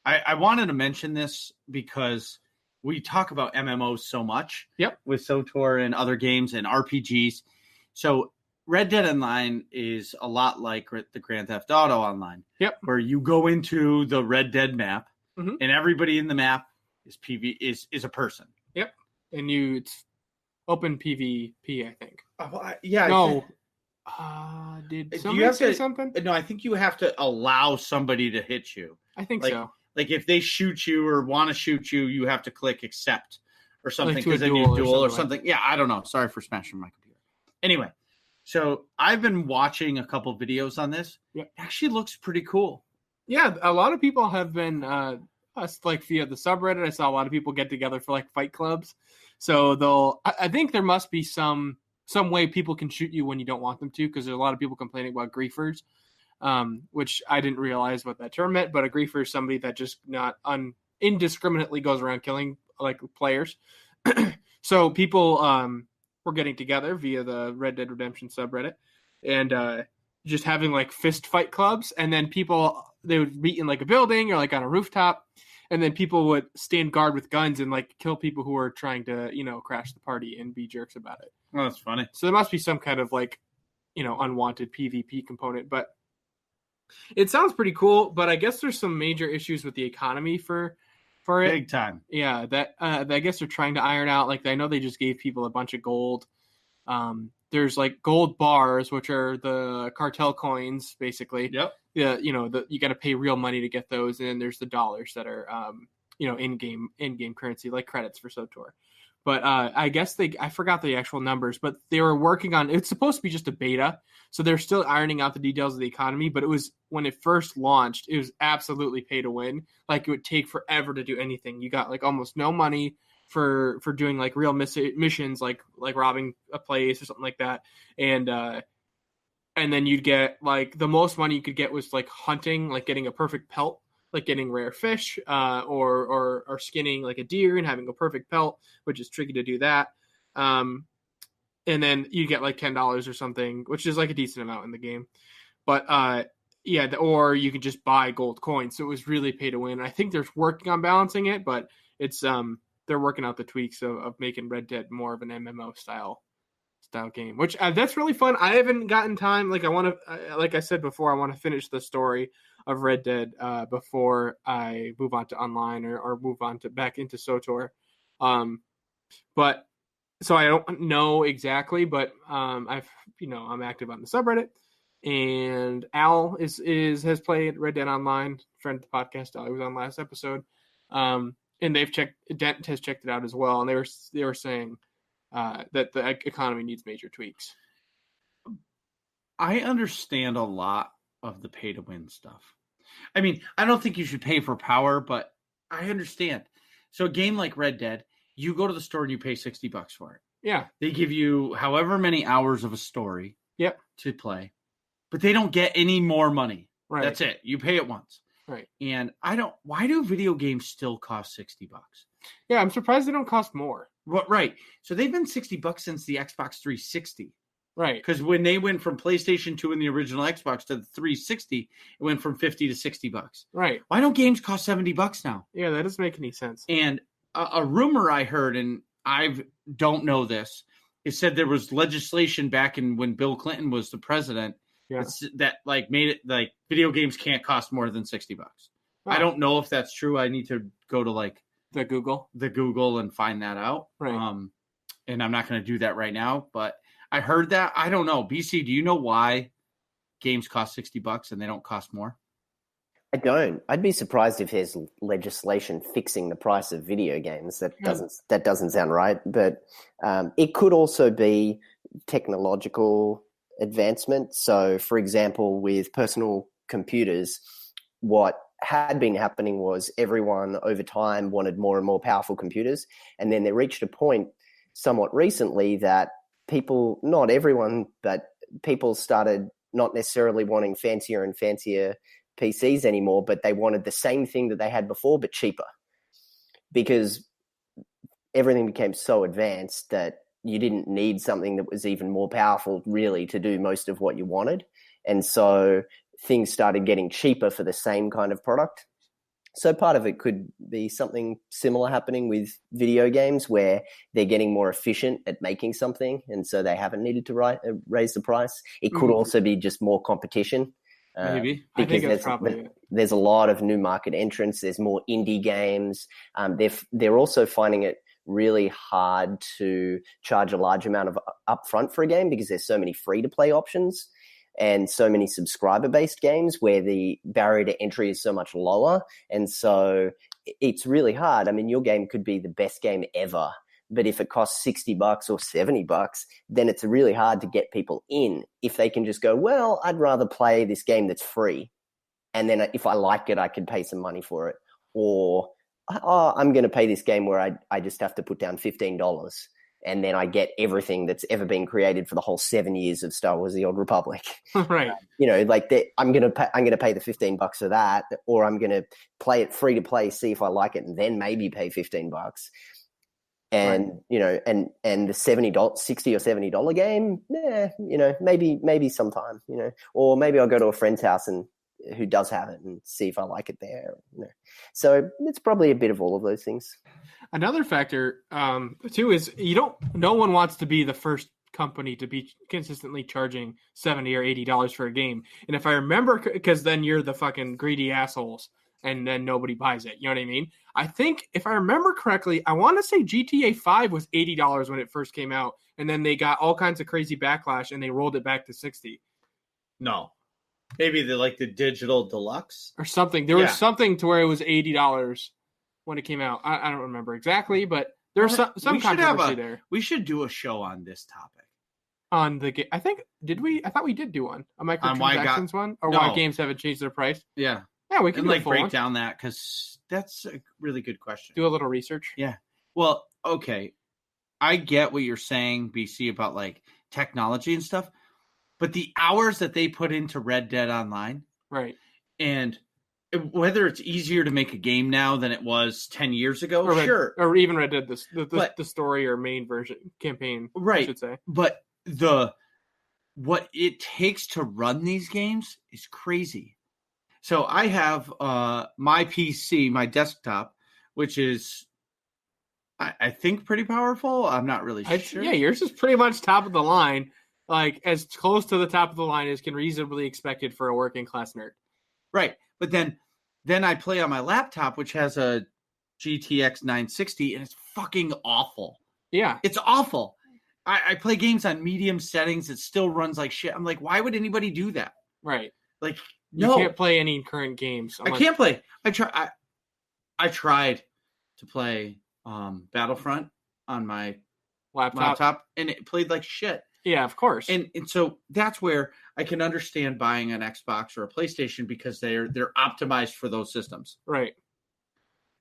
S1: I wanted to mention this because we talk about MMOs so much.
S2: Yep.
S1: With SWTOR and other games and RPGs. So Red Dead Online is a lot like the Grand Theft Auto Online.
S2: Yep.
S1: Where you go into the Red Dead map,
S2: mm-hmm.
S1: and everybody in the map is is a person.
S2: Yep. And it's open PvP, I think.
S1: Yeah.
S2: No. Did somebody say something?
S1: No, I think you have to allow somebody to hit you.
S2: I think so.
S1: Like if they shoot you or want to shoot you, you have to click accept or something,
S2: because
S1: then you duel or something. Yeah, I don't know. Sorry for smashing my computer. Anyway, so I've been watching a couple videos on this.
S2: Yep.
S1: It actually looks pretty cool.
S2: Yeah, a lot of people have been via the subreddit. I saw a lot of people get together for fight clubs. So I think there must be some way people can shoot you when you don't want them to, because there's a lot of people complaining about griefers, which I didn't realize what that term meant. But a griefer is somebody that just not indiscriminately goes around killing like players. So people were getting together via the Red Dead Redemption subreddit and just having like fist fight clubs, and then they would meet in like a building or like on a rooftop, and then people would stand guard with guns and like kill people who were trying to, crash the party and be jerks about it.
S1: Oh, that's funny.
S2: So there must be some kind of like, unwanted PvP component, but it sounds pretty cool. But I guess there's some major issues with the economy for it.
S1: Big time.
S2: Yeah, that I guess they're trying to iron out. Like I know they just gave people a bunch of gold. There's like gold bars, which are the cartel coins, basically.
S1: Yep.
S2: Yeah, you got to pay real money to get those, and then there's the dollars that are in-game currency, like credits for SWTOR. But I guess I forgot the actual numbers, but they were working on, it's supposed to be just a beta, so they're still ironing out the details of the economy, but it was, when it first launched, it was absolutely pay to win. Like it would take forever to do anything. You got like almost no money for doing like real missions, like robbing a place or something like that. And then you'd get like the most money you could get was like hunting, like getting a perfect pelt, like getting rare fish, or skinning like a deer and having a perfect pelt, which is tricky to do that. And then you get like $10 or something, which is like a decent amount in the game. But or you could just buy gold coins. So it was really pay to win. I think they're working on balancing it, but it's they're working out the tweaks of making Red Dead more of an MMO style game, which that's really fun. I haven't gotten time. Like I want to, like I said before, I want to finish the story of Red Dead before I move on to online or move on to back into SWTOR. But so I don't know exactly, but I'm active on the subreddit, and Al has played Red Dead Online, friend of the podcast. Al, he was on last episode, and Dent has checked it out as well, and they were saying that the economy needs major tweaks.
S1: I understand a lot of the pay to win stuff. I mean, I don't think you should pay for power, but I understand. So a game like Red Dead, you go to the store and you pay $60 for it.
S2: Yeah.
S1: They give you however many hours of a story to play, but they don't get any more money.
S2: Right.
S1: That's it. You pay it once.
S2: Right.
S1: And why do video games still cost $60?
S2: Yeah, I'm surprised they don't cost more.
S1: Right. So they've been $60 since the Xbox 360.
S2: Right.
S1: Because when they went from PlayStation 2 and the original Xbox to the 360, it went from $50 to $60.
S2: Right.
S1: Why don't games cost $70 now?
S2: Yeah, that doesn't make any sense.
S1: And a rumor I heard, and I don't know this, it said there was legislation back in when Bill Clinton was the president that like made it like video games can't cost more than $60. Oh. I don't know if that's true. I need to go to like
S2: the Google
S1: and find that out.
S2: Right.
S1: And I'm not going to do that right now, but I heard that. I don't know. BC, do you know why games cost $60 and they don't cost more?
S3: I don't. I'd be surprised if there's legislation fixing the price of video games. That doesn't sound right. But it could also be technological advancement. So, for example, with personal computers, what had been happening was everyone over time wanted more and more powerful computers, and then they reached a point somewhat recently that people, not everyone, but people started not necessarily wanting fancier and fancier PCs anymore, but they wanted the same thing that they had before, but cheaper, because everything became so advanced that you didn't need something that was even more powerful really to do most of what you wanted. And so things started getting cheaper for the same kind of product. So part of it could be something similar happening with video games where they're getting more efficient at making something, and so they haven't needed to raise the price. It could also be just more competition.
S1: Maybe.
S3: Because there's a lot of new market entrants. There's more indie games. They're also finding it really hard to charge a large amount of upfront for a game because there's so many free-to-play options and so many subscriber-based games where the barrier to entry is so much lower. And so it's really hard. I mean, your game could be the best game ever, but if it costs $60 or $70, then it's really hard to get people in. If they can just go, well, I'd rather play this game that's free, and then if I like it, I could pay some money for it. Or, I'm going to pay this game where I just have to put down $15. and then I get everything that's ever been created for the whole 7 years of Star Wars: The Old Republic.
S2: Right.
S3: Like I'm gonna pay the $15 for that, or I'm gonna play it free to play, see if I like it, and then maybe pay $15. And right. And the $60 or $70 game, maybe sometime, or maybe I'll go to a friend's house and who does have it and see if I like it there. So it's probably a bit of all of those things.
S2: Another factor, too, is no one wants to be the first company to be consistently charging $70 or $80 for a game. And if I remember, because then you're the fucking greedy assholes and then nobody buys it. You know what I mean? I think if I remember correctly, I want to say GTA 5 was $80 when it first came out. And then they got all kinds of crazy backlash and they rolled it back to $60.
S1: No. Maybe the digital deluxe
S2: or something. There was something to where it was $80 when it came out. I don't remember exactly, but there's some controversy there.
S1: We should do a show on this topic.
S2: On the game, I thought we did do one, a microtransactions one, or why games haven't changed their price.
S1: Yeah,
S2: we can
S1: break down that because that's a really good question.
S2: Do a little research.
S1: Yeah. Well, okay, I get what you're saying, BC, about like technology and stuff. But the hours that they put into Red Dead Online,
S2: right,
S1: and whether it's easier to make a game now than it was 10 years ago,
S2: or even Red Dead, the story or main version campaign,
S1: right?
S2: I should say.
S1: But what it takes to run these games is crazy. So I have my PC, my desktop, which is I think pretty powerful. I'm not really sure.
S2: Yeah, yours is pretty much top of the line. Like, as close to the top of the line as can reasonably expected for a working class nerd.
S1: Right. But then I play on my laptop, which has a GTX 960, and it's fucking awful.
S2: Yeah.
S1: It's awful. I play games on medium settings. It still runs like shit. I'm like, why would anybody do that?
S2: Right.
S1: Like,
S2: no. You can't play any current games.
S1: I can't play. I tried to play Battlefront on my laptop, and it played like shit.
S2: Yeah, of course.
S1: And so that's where I can understand buying an Xbox or a PlayStation because they're optimized for those systems.
S2: Right.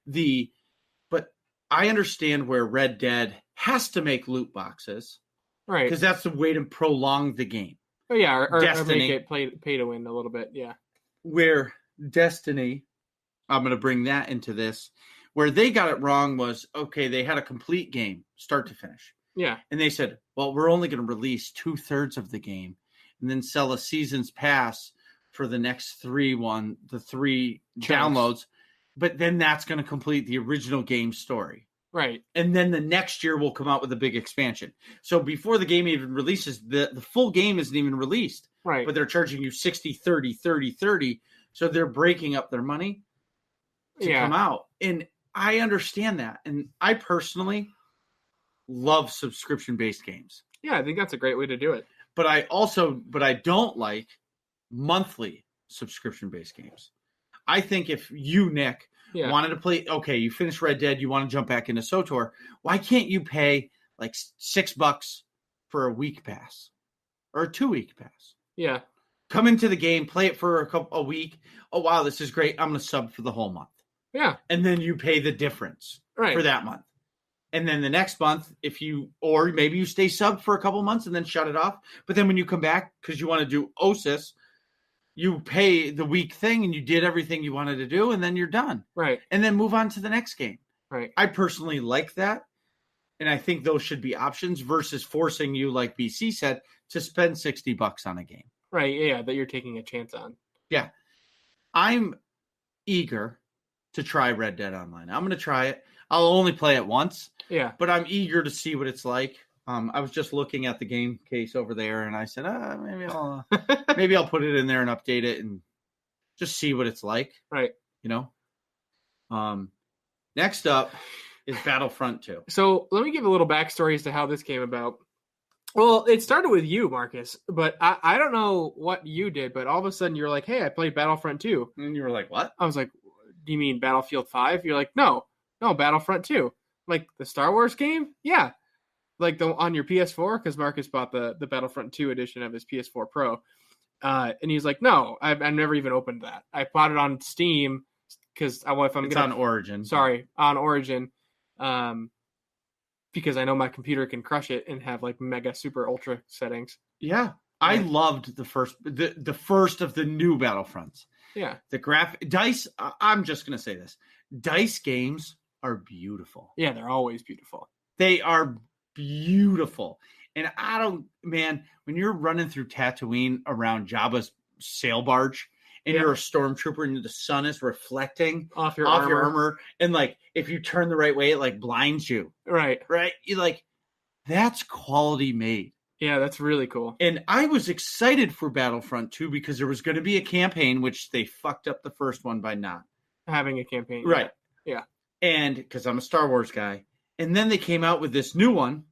S1: But I understand where Red Dead has to make loot boxes.
S2: Right.
S1: Because that's the way to prolong the game.
S2: Oh, yeah, or make it pay to win a little bit, yeah.
S1: Where Destiny, I'm going to bring that into this, where they got it wrong was, okay, they had a complete game, start to finish.
S2: Yeah.
S1: And they said, well, we're only going to release 2/3 of the game and then sell a season's pass for the next three downloads. But then that's going to complete the original game story.
S2: Right.
S1: And then the next year we'll come out with a big expansion. So before the game even releases, the full game isn't even released.
S2: Right.
S1: But they're charging you 60, 30, 30, 30. So they're breaking up their money to come out. And I understand that. And I personally love subscription-based games.
S2: Yeah, I think that's a great way to do it.
S1: But I don't like monthly subscription-based games. I think if you, Nick, wanted to play, okay, you finished Red Dead, you want to jump back into SWTOR, why can't you pay like $6 for a week pass or a 2-week pass?
S2: Yeah.
S1: Come into the game, play it for a week. Oh, wow, this is great. I'm going to sub for the whole month.
S2: Yeah.
S1: And then you pay the difference for that month. And then the next month, or maybe you stay sub for a couple months and then shut it off. But then when you come back, because you want to do OSIS, you pay the week thing and you did everything you wanted to do and then you're done.
S2: Right.
S1: And then move on to the next game.
S2: Right.
S1: I personally like that. And I think those should be options versus forcing you, like BC said, to spend $60 on a game.
S2: Right. Yeah. That you're taking a chance on.
S1: Yeah. I'm eager to try Red Dead Online. I'm going to try it. I'll only play it once.
S2: Yeah.
S1: But I'm eager to see what it's like. I was just looking at the game case over there, and I said, maybe I'll put it in there and update it and just see what it's like.
S2: Right.
S1: Next up is Battlefront 2.
S2: So let me give a little backstory as to how this came about. Well, it started with you, Marcus, but I don't know what you did, but all of a sudden you're like, hey, I played Battlefront 2.
S1: And you were like, what?
S2: I was like, do you mean Battlefield 5? You're like, no, Battlefront 2. Like the Star Wars game? Yeah. Like on your PS4, because Marcus bought the Battlefront 2 edition of his PS4 Pro. And he's like, no, I've never even opened that. I bought it on Steam because
S1: on Origin.
S2: Sorry, on Origin. because I know my computer can crush it and have like mega super ultra settings.
S1: Yeah. I
S2: Right.
S1: loved the first of the new Battlefronts.
S2: Yeah.
S1: The DICE, I'm just going to say this. DICE games are beautiful.
S2: Yeah, they're always beautiful.
S1: They are beautiful. And man, when you're running through Tatooine around Jabba's sail barge and you're a stormtrooper and the sun is reflecting
S2: off your
S1: armor, and like if you turn the right way, it like blinds you.
S2: Right.
S1: You like, that's quality made.
S2: Yeah, that's really cool.
S1: And I was excited for Battlefront 2 because there was going to be a campaign, which they fucked up the first one by not
S2: having a campaign.
S1: Right.
S2: Yeah.
S1: And because I'm a Star Wars guy. And then they came out with this new one.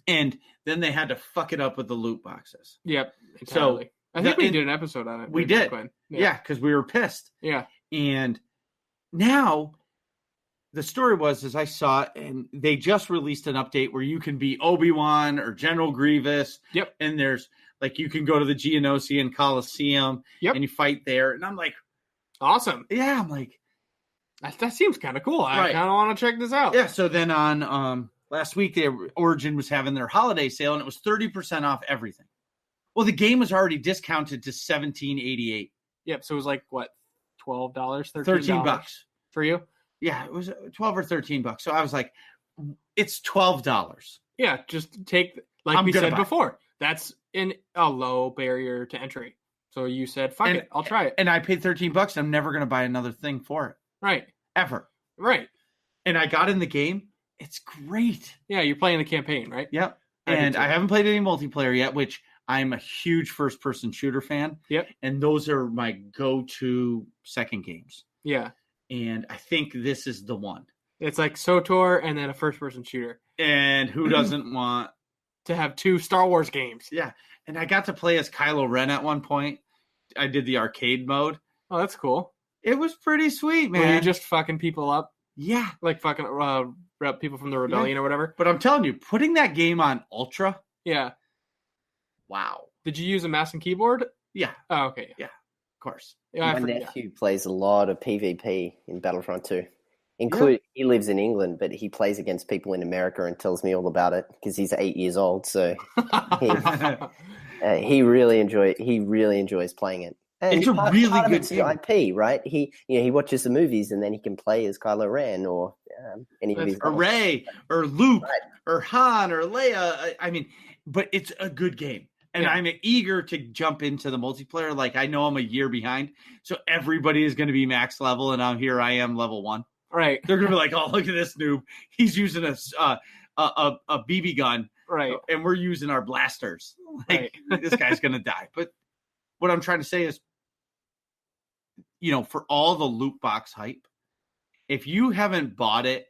S1: And then they had to fuck it up with the loot boxes.
S2: Yep. Entirely. So I think we did an episode on it.
S1: We did. Yeah, because we were pissed.
S2: Yeah.
S1: And now the story was, as I saw it, and they just released an update where you can be Obi-Wan or General Grievous.
S2: Yep.
S1: And there's like, you can go to the Geonosian Coliseum and you fight there. And I'm like,
S2: awesome.
S1: Yeah. I'm like,
S2: that seems kind of cool. I kind of want to check this out.
S1: Yeah. So then on last week, Origin was having their holiday sale and it was 30% off everything. Well, the game was already discounted to $17.88.
S2: Yep. So it was like what, $12,
S1: $13
S2: for you?
S1: Yeah, it was $12 or $13. So I was like, it's $12.
S2: Yeah, just take, like we said before, that's a low barrier to entry. So you said, fuck it, I'll try it.
S1: And I paid $13. I'm never going to buy another thing for it.
S2: Right.
S1: Ever.
S2: Right.
S1: And I got in the game. It's great.
S2: Yeah, you're playing the campaign, right?
S1: Yep. And I haven't played any multiplayer yet, which I'm a huge first-person shooter fan.
S2: Yep.
S1: And those are my go-to second games.
S2: Yeah.
S1: And I think this is the one.
S2: It's like SWTOR and then a first-person shooter.
S1: And who doesn't want
S2: to have two Star Wars games?
S1: Yeah. And I got to play as Kylo Ren at one point. I did the arcade mode.
S2: Oh, that's cool.
S1: It was pretty sweet, man.
S2: Were you just fucking people up?
S1: Yeah.
S2: Like fucking people from the Rebellion or whatever?
S1: But I'm telling you, putting that game on Ultra.
S2: Yeah.
S1: Wow.
S2: Did you use a mouse and keyboard?
S1: Yeah.
S2: Oh, okay.
S1: Yeah. Of course.
S3: Yeah, my nephew plays a lot of PvP in Battlefront 2. He lives in England, but he plays against people in America and tells me all about it because he's 8 years old. So he really enjoys playing it. And
S1: it's a really good
S3: game. IP, right? He watches the movies and then he can play as Kylo Ren or any of these.
S1: Or Rey or Luke or Han or Leia. I mean, but it's a good game. And I'm eager to jump into the multiplayer. Like, I know I'm a year behind, so everybody is going to be max level, and here I am, level 1.
S2: Right.
S1: They're going to be like, oh, look at this noob. He's using a BB gun.
S2: Right.
S1: And we're using our blasters. Like, this guy's going to die. But what I'm trying to say is, for all the loot box hype, if you haven't bought it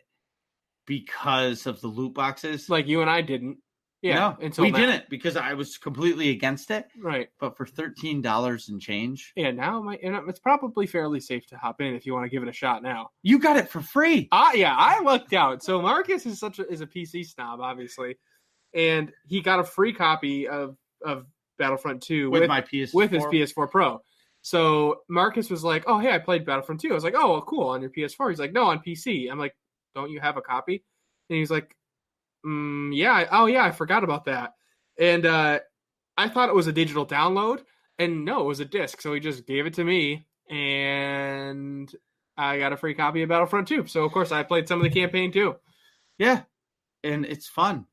S1: because of the loot boxes.
S2: Like you and I didn't. Yeah,
S1: no, we didn't because I was completely against it.
S2: Right.
S1: But for $13 and change.
S2: Yeah, now it's probably fairly safe to hop in if you want to give it a shot now.
S1: You got it for free.
S2: Yeah, I lucked out. So Marcus is a PC snob, obviously. And he got a free copy of Battlefront 2
S1: with my PS4.
S2: With his PS4 Pro. So Marcus was like, oh, hey, I played Battlefront 2. I was like, oh, well, cool, on your PS4. He's like, no, on PC. I'm like, don't you have a copy? And he's like, yeah. Oh, yeah, I forgot about that. And I thought it was a digital download. And no, it was a disc. So he just gave it to me. And I got a free copy of Battlefront 2. So, of course, I played some of the campaign, too.
S1: Yeah. And it's fun.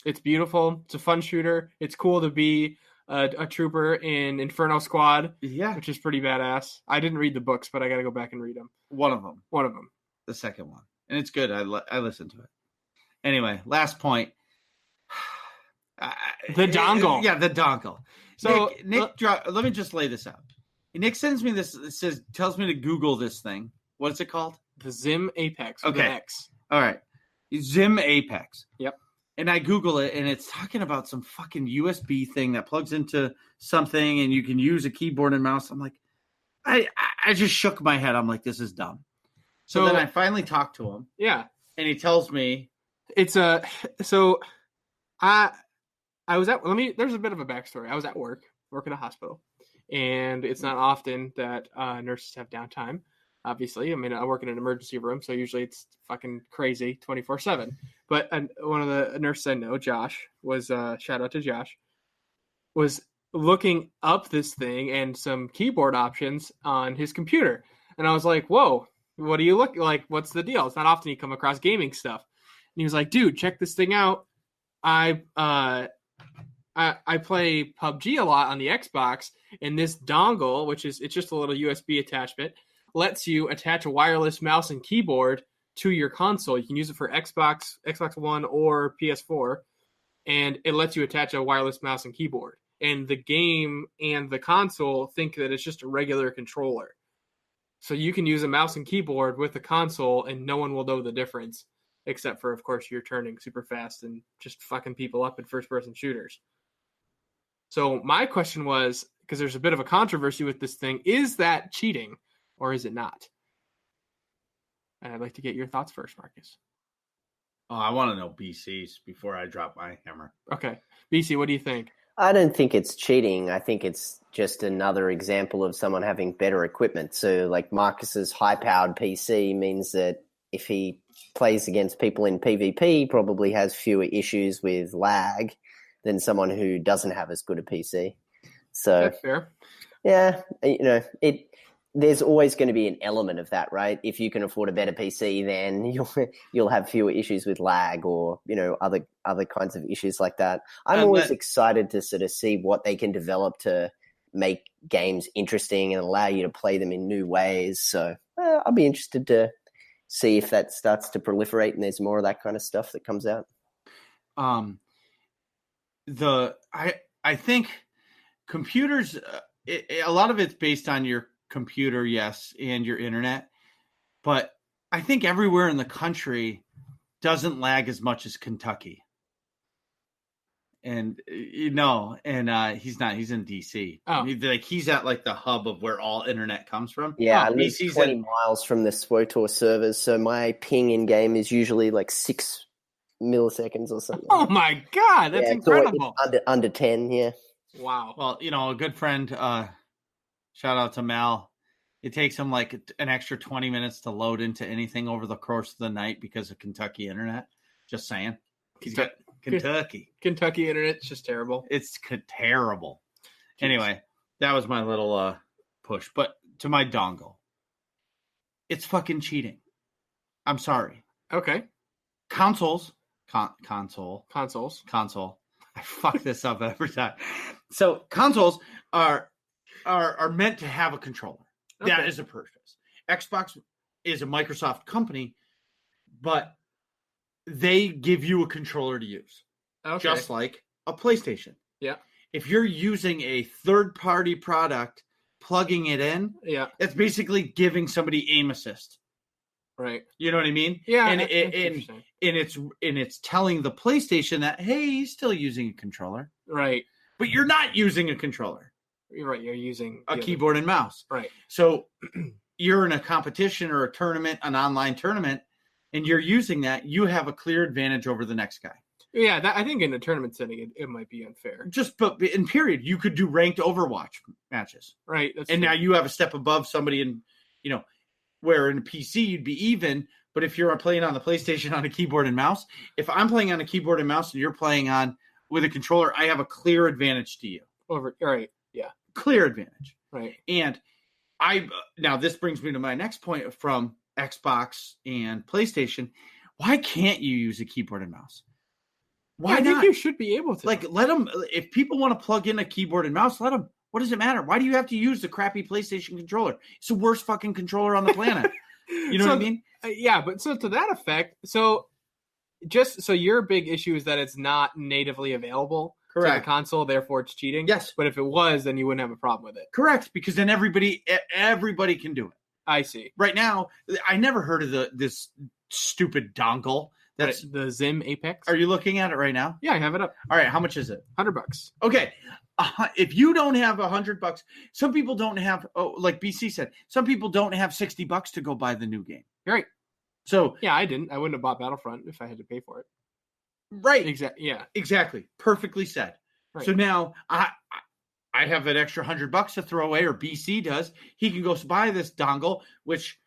S2: It's beautiful. It's a fun shooter. It's cool to be a trooper in Inferno Squad.
S1: Yeah.
S2: Which is pretty badass. I didn't read the books, but I got to go back and read them.
S1: One of them.
S2: The
S1: second one. And it's good. I listened to it. Anyway, last point.
S2: The dongle.
S1: The dongle. So Nick, let me just lay this out. Nick sends me this. It tells me to Google this thing. What is it called?
S2: The Zim Apex. With an X.
S1: All right. Zim Apex.
S2: Yep.
S1: And I Google it, and it's talking about some fucking USB thing that plugs into something, and you can use a keyboard and mouse. I'm like, I just shook my head. I'm like, this is dumb. So then I finally talked to him.
S2: Yeah.
S1: And he tells me.
S2: It's I was at, there's a bit of a backstory. I was at work at a hospital, and it's not often that nurses have downtime. obviously. I mean, I work in an emergency room, so usually it's fucking crazy 24/7. But one of the nurses I know, Josh, was shout out to Josh, was looking up this thing and some keyboard options on his computer, and I was like, "Whoa, what do you look like? What's the deal?" It's not often you come across gaming stuff. And he was like, "Dude, check this thing out. I play PUBG a lot on the Xbox, and this dongle, it's just a little USB attachment, lets you attach a wireless mouse and keyboard to your console. You can use it for Xbox One, or PS4, and it lets you attach a wireless mouse and keyboard. And the game and the console think that it's just a regular controller. So you can use a mouse and keyboard with the console, and no one will know the difference, except for, of course, you're turning super fast and just fucking people up in first-person shooters." So my question was, because there's a bit of a controversy with this thing, is that cheating or is it not? And I'd like to get your thoughts first, Marcus.
S1: Oh, I want to know BC's before I drop my hammer.
S2: Okay. BC, what do you think?
S3: I don't think it's cheating. I think it's just another example of someone having better equipment. So like Marcus's high-powered PC means that if he plays against people in PvP, he probably has fewer issues with lag than someone who doesn't have as good a PC. So
S2: that's fair.
S3: Yeah, there's always going to be an element of that, right? If you can afford a better PC, then you'll have fewer issues with lag or other kinds of issues like that. I'm always excited to sort of see what they can develop to make games interesting and allow you to play them in new ways. So I'll be interested to see if that starts to proliferate and there's more of that kind of stuff that comes out.
S1: I think computers, a lot of it's based on your computer, yes, and your internet, but I think everywhere in the country doesn't lag as much as Kentucky. And he's not. He's in DC.
S2: Oh.
S1: He's at like the hub of where all internet comes from.
S3: Yeah, I live 20 miles from the SWTOR servers, so my ping in game is usually like 6 milliseconds or something.
S2: Oh my god, that's incredible.
S3: It's under 10, yeah.
S2: Wow.
S1: Well, a good friend, shout out to Mal. It takes him like an extra 20 minutes to load into anything over the course of the night because of Kentucky internet. Just saying. He's got Kentucky.
S2: Kentucky internet's just terrible.
S1: It's terrible. Jeez. Anyway, that was my little push. But to my dongle, it's fucking cheating. I'm sorry.
S2: Okay.
S1: Console. I fuck this up every time. So consoles are meant to have a controller. Okay. That is a purpose. Xbox is a Microsoft company, but they give you a controller to use. Okay. Just like a PlayStation.
S2: Yeah.
S1: If you're using a third-party product, plugging it in, it's basically giving somebody aim assist.
S2: Right.
S1: You know what I mean?
S2: Yeah.
S1: And it's telling the PlayStation that, hey, he's still using a controller.
S2: Right.
S1: But you're not using a controller.
S2: You're right. You're using
S1: a keyboard and mouse.
S2: Right.
S1: So you're in a competition or a tournament, an online tournament, and you're using that, you have a clear advantage over the next guy.
S2: Yeah, I think in a tournament setting, it might be unfair.
S1: But in period, you could do ranked Overwatch matches.
S2: Right.
S1: That's true. Now you have a step above somebody in, where in a PC you'd be even, but if you're playing on the PlayStation on a keyboard and mouse, if I'm playing on a keyboard and mouse and you're playing with a controller, I have a clear advantage to you.
S2: Right. Yeah.
S1: Clear advantage.
S2: Right.
S1: And now this brings me to my next point from Xbox and PlayStation. Why can't you use a keyboard and mouse? Why not?
S2: I think you should be able to.
S1: Let them, if people want to plug in a keyboard and mouse, let them. What does it matter? Why do you have to use the crappy PlayStation controller? It's the worst fucking controller on the planet. You know what I mean?
S2: Yeah, but so to that effect, so your big issue is that it's not natively available to the console, therefore it's cheating?
S1: Yes.
S2: But if it was, then you wouldn't have a problem with it.
S1: Correct, because then everybody can do it.
S2: I see.
S1: Right now, I never heard of this stupid dongle. That's
S2: the Zim Apex.
S1: Are you looking at it right now?
S2: Yeah, I have it up.
S1: All right, how much is it?
S2: $100.
S1: Okay. If you don't have $100, some people don't have, like BC said, some people don't have $60 to go buy the new game.
S2: Right.
S1: So
S2: yeah, I didn't. I wouldn't have bought Battlefront if I had to pay for it.
S1: Right.
S2: Exactly. Yeah.
S1: Exactly. Perfectly said. Right. So now I have an extra $100 to throw away, or BC does. He can go buy this dongle, which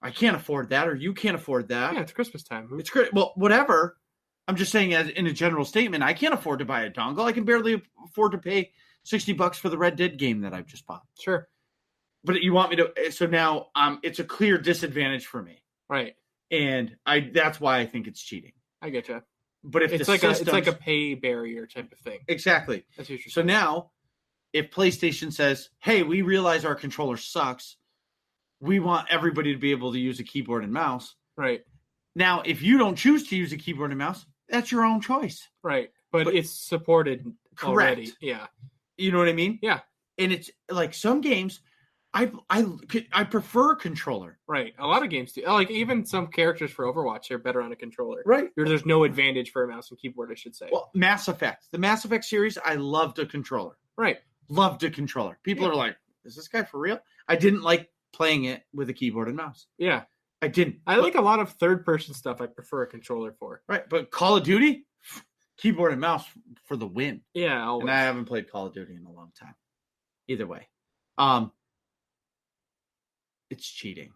S1: I can't afford that, or you can't afford that.
S2: Yeah, it's Christmas time.
S1: It's great. Well, whatever. I'm just saying, as in a general statement, I can't afford to buy a dongle. I can barely afford to pay $60 for the Red Dead game that I've just bought.
S2: Sure.
S1: But you want me to? So now, it's a clear disadvantage for me,
S2: Right?
S1: and that's why I think it's cheating.
S2: I get you.
S1: But if
S2: it's like a pay barrier type of thing.
S1: Exactly.
S2: That's what you're
S1: so
S2: saying.
S1: Now, if PlayStation says, "Hey, we realize our controller sucks. We want everybody to be able to use a keyboard and mouse."
S2: Right.
S1: Now, if you don't choose to use a keyboard and mouse, that's your own choice.
S2: Right. But it's supported already. Yeah.
S1: You know what I mean?
S2: Yeah.
S1: And it's like some games, I prefer a controller.
S2: Right. A lot of games do. Like even some characters for Overwatch are better on a controller.
S1: Right.
S2: There's no advantage for a mouse and keyboard, I should say.
S1: Well, Mass Effect. The Mass Effect series, I loved a controller.
S2: Right.
S1: Loved a controller. People are like, is this guy for real? I didn't like playing it with a keyboard and mouse.
S2: Yeah.
S1: I didn't.
S2: I like a lot of third-person stuff I prefer a controller for.
S1: Right. But Call of Duty, keyboard and mouse for the win.
S2: Yeah. Always.
S1: And I haven't played Call of Duty in a long time. Either way. It's cheating.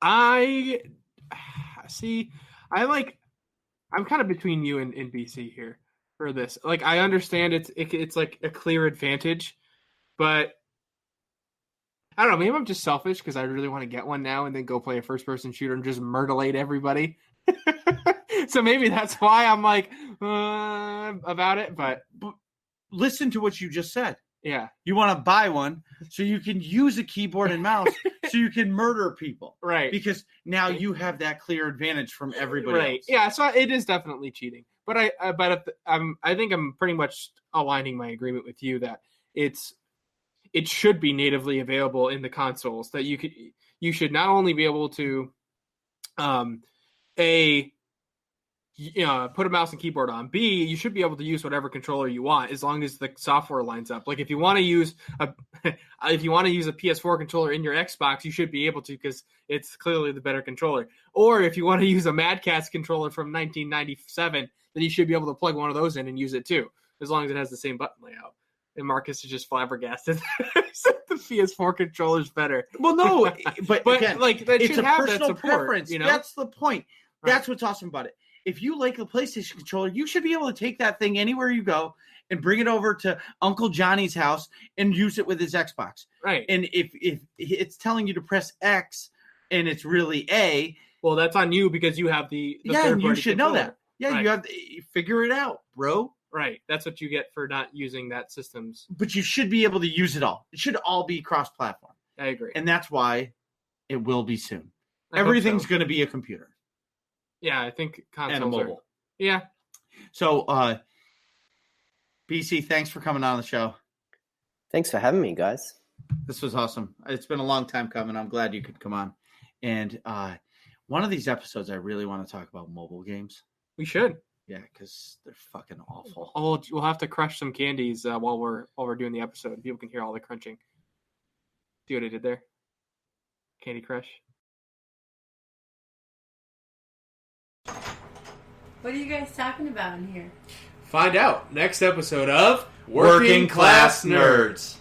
S2: I see. I'm kind of between you and BC here for this. Like, I understand it's like a clear advantage, but I don't know. Maybe I'm just selfish because I really want to get one now and then go play a first-person shooter and just murderate everybody. So maybe that's why I'm like about it. But
S1: listen to what you just said.
S2: Yeah.
S1: You want to buy one so you can use a keyboard and mouse so you can murder people.
S2: Right.
S1: Because now you have that clear advantage from everybody else.
S2: Yeah, so it is definitely cheating. But I think I'm pretty much aligning my agreement with you that it should be natively available in the consoles, that you should not only be able to put a mouse and keyboard on. B, you should be able to use whatever controller you want as long as the software lines up. Like if you want to use a PS4 controller in your Xbox, you should be able to because it's clearly the better controller. Or if you want to use a Mad Catz controller from 1997, then you should be able to plug one of those in and use it too, as long as it has the same button layout. And Marcus is just flabbergasted. The PS4 controller's better.
S1: Well, no, but again,
S2: like that
S1: it's
S2: should
S1: a
S2: have
S1: personal
S2: that support,
S1: preference.
S2: You know?
S1: That's the point.
S2: Right.
S1: That's what's awesome about it. If you like the PlayStation controller, you should be able to take that thing anywhere you go and bring it over to Uncle Johnny's house and use it with his Xbox.
S2: Right.
S1: And if it's telling you to press X and it's really A,
S2: well, that's on you because you have the
S1: and you should know that. Yeah,
S2: right.
S1: You have to figure it out, bro.
S2: Right. That's what you get for not using that systems.
S1: But you should be able to use it all. It should all be cross-platform.
S2: I agree.
S1: And that's why it will be soon.
S2: I
S1: Everything's going to be a computer.
S2: Yeah, I think consoles
S1: and a mobile.
S2: Yeah.
S1: So, BC, thanks for coming on the show.
S3: Thanks for having me, guys.
S1: This was awesome. It's been a long time coming. I'm glad you could come on. And one of these episodes, I really want to talk about mobile games.
S2: We should.
S1: Yeah, because they're fucking awful.
S2: Oh, we'll have to crush some candies while we're doing the episode. People can hear all the crunching. See what I did there? Candy Crush.
S4: What are you guys talking about in here?
S2: Find out next episode of
S1: Working Class Nerds.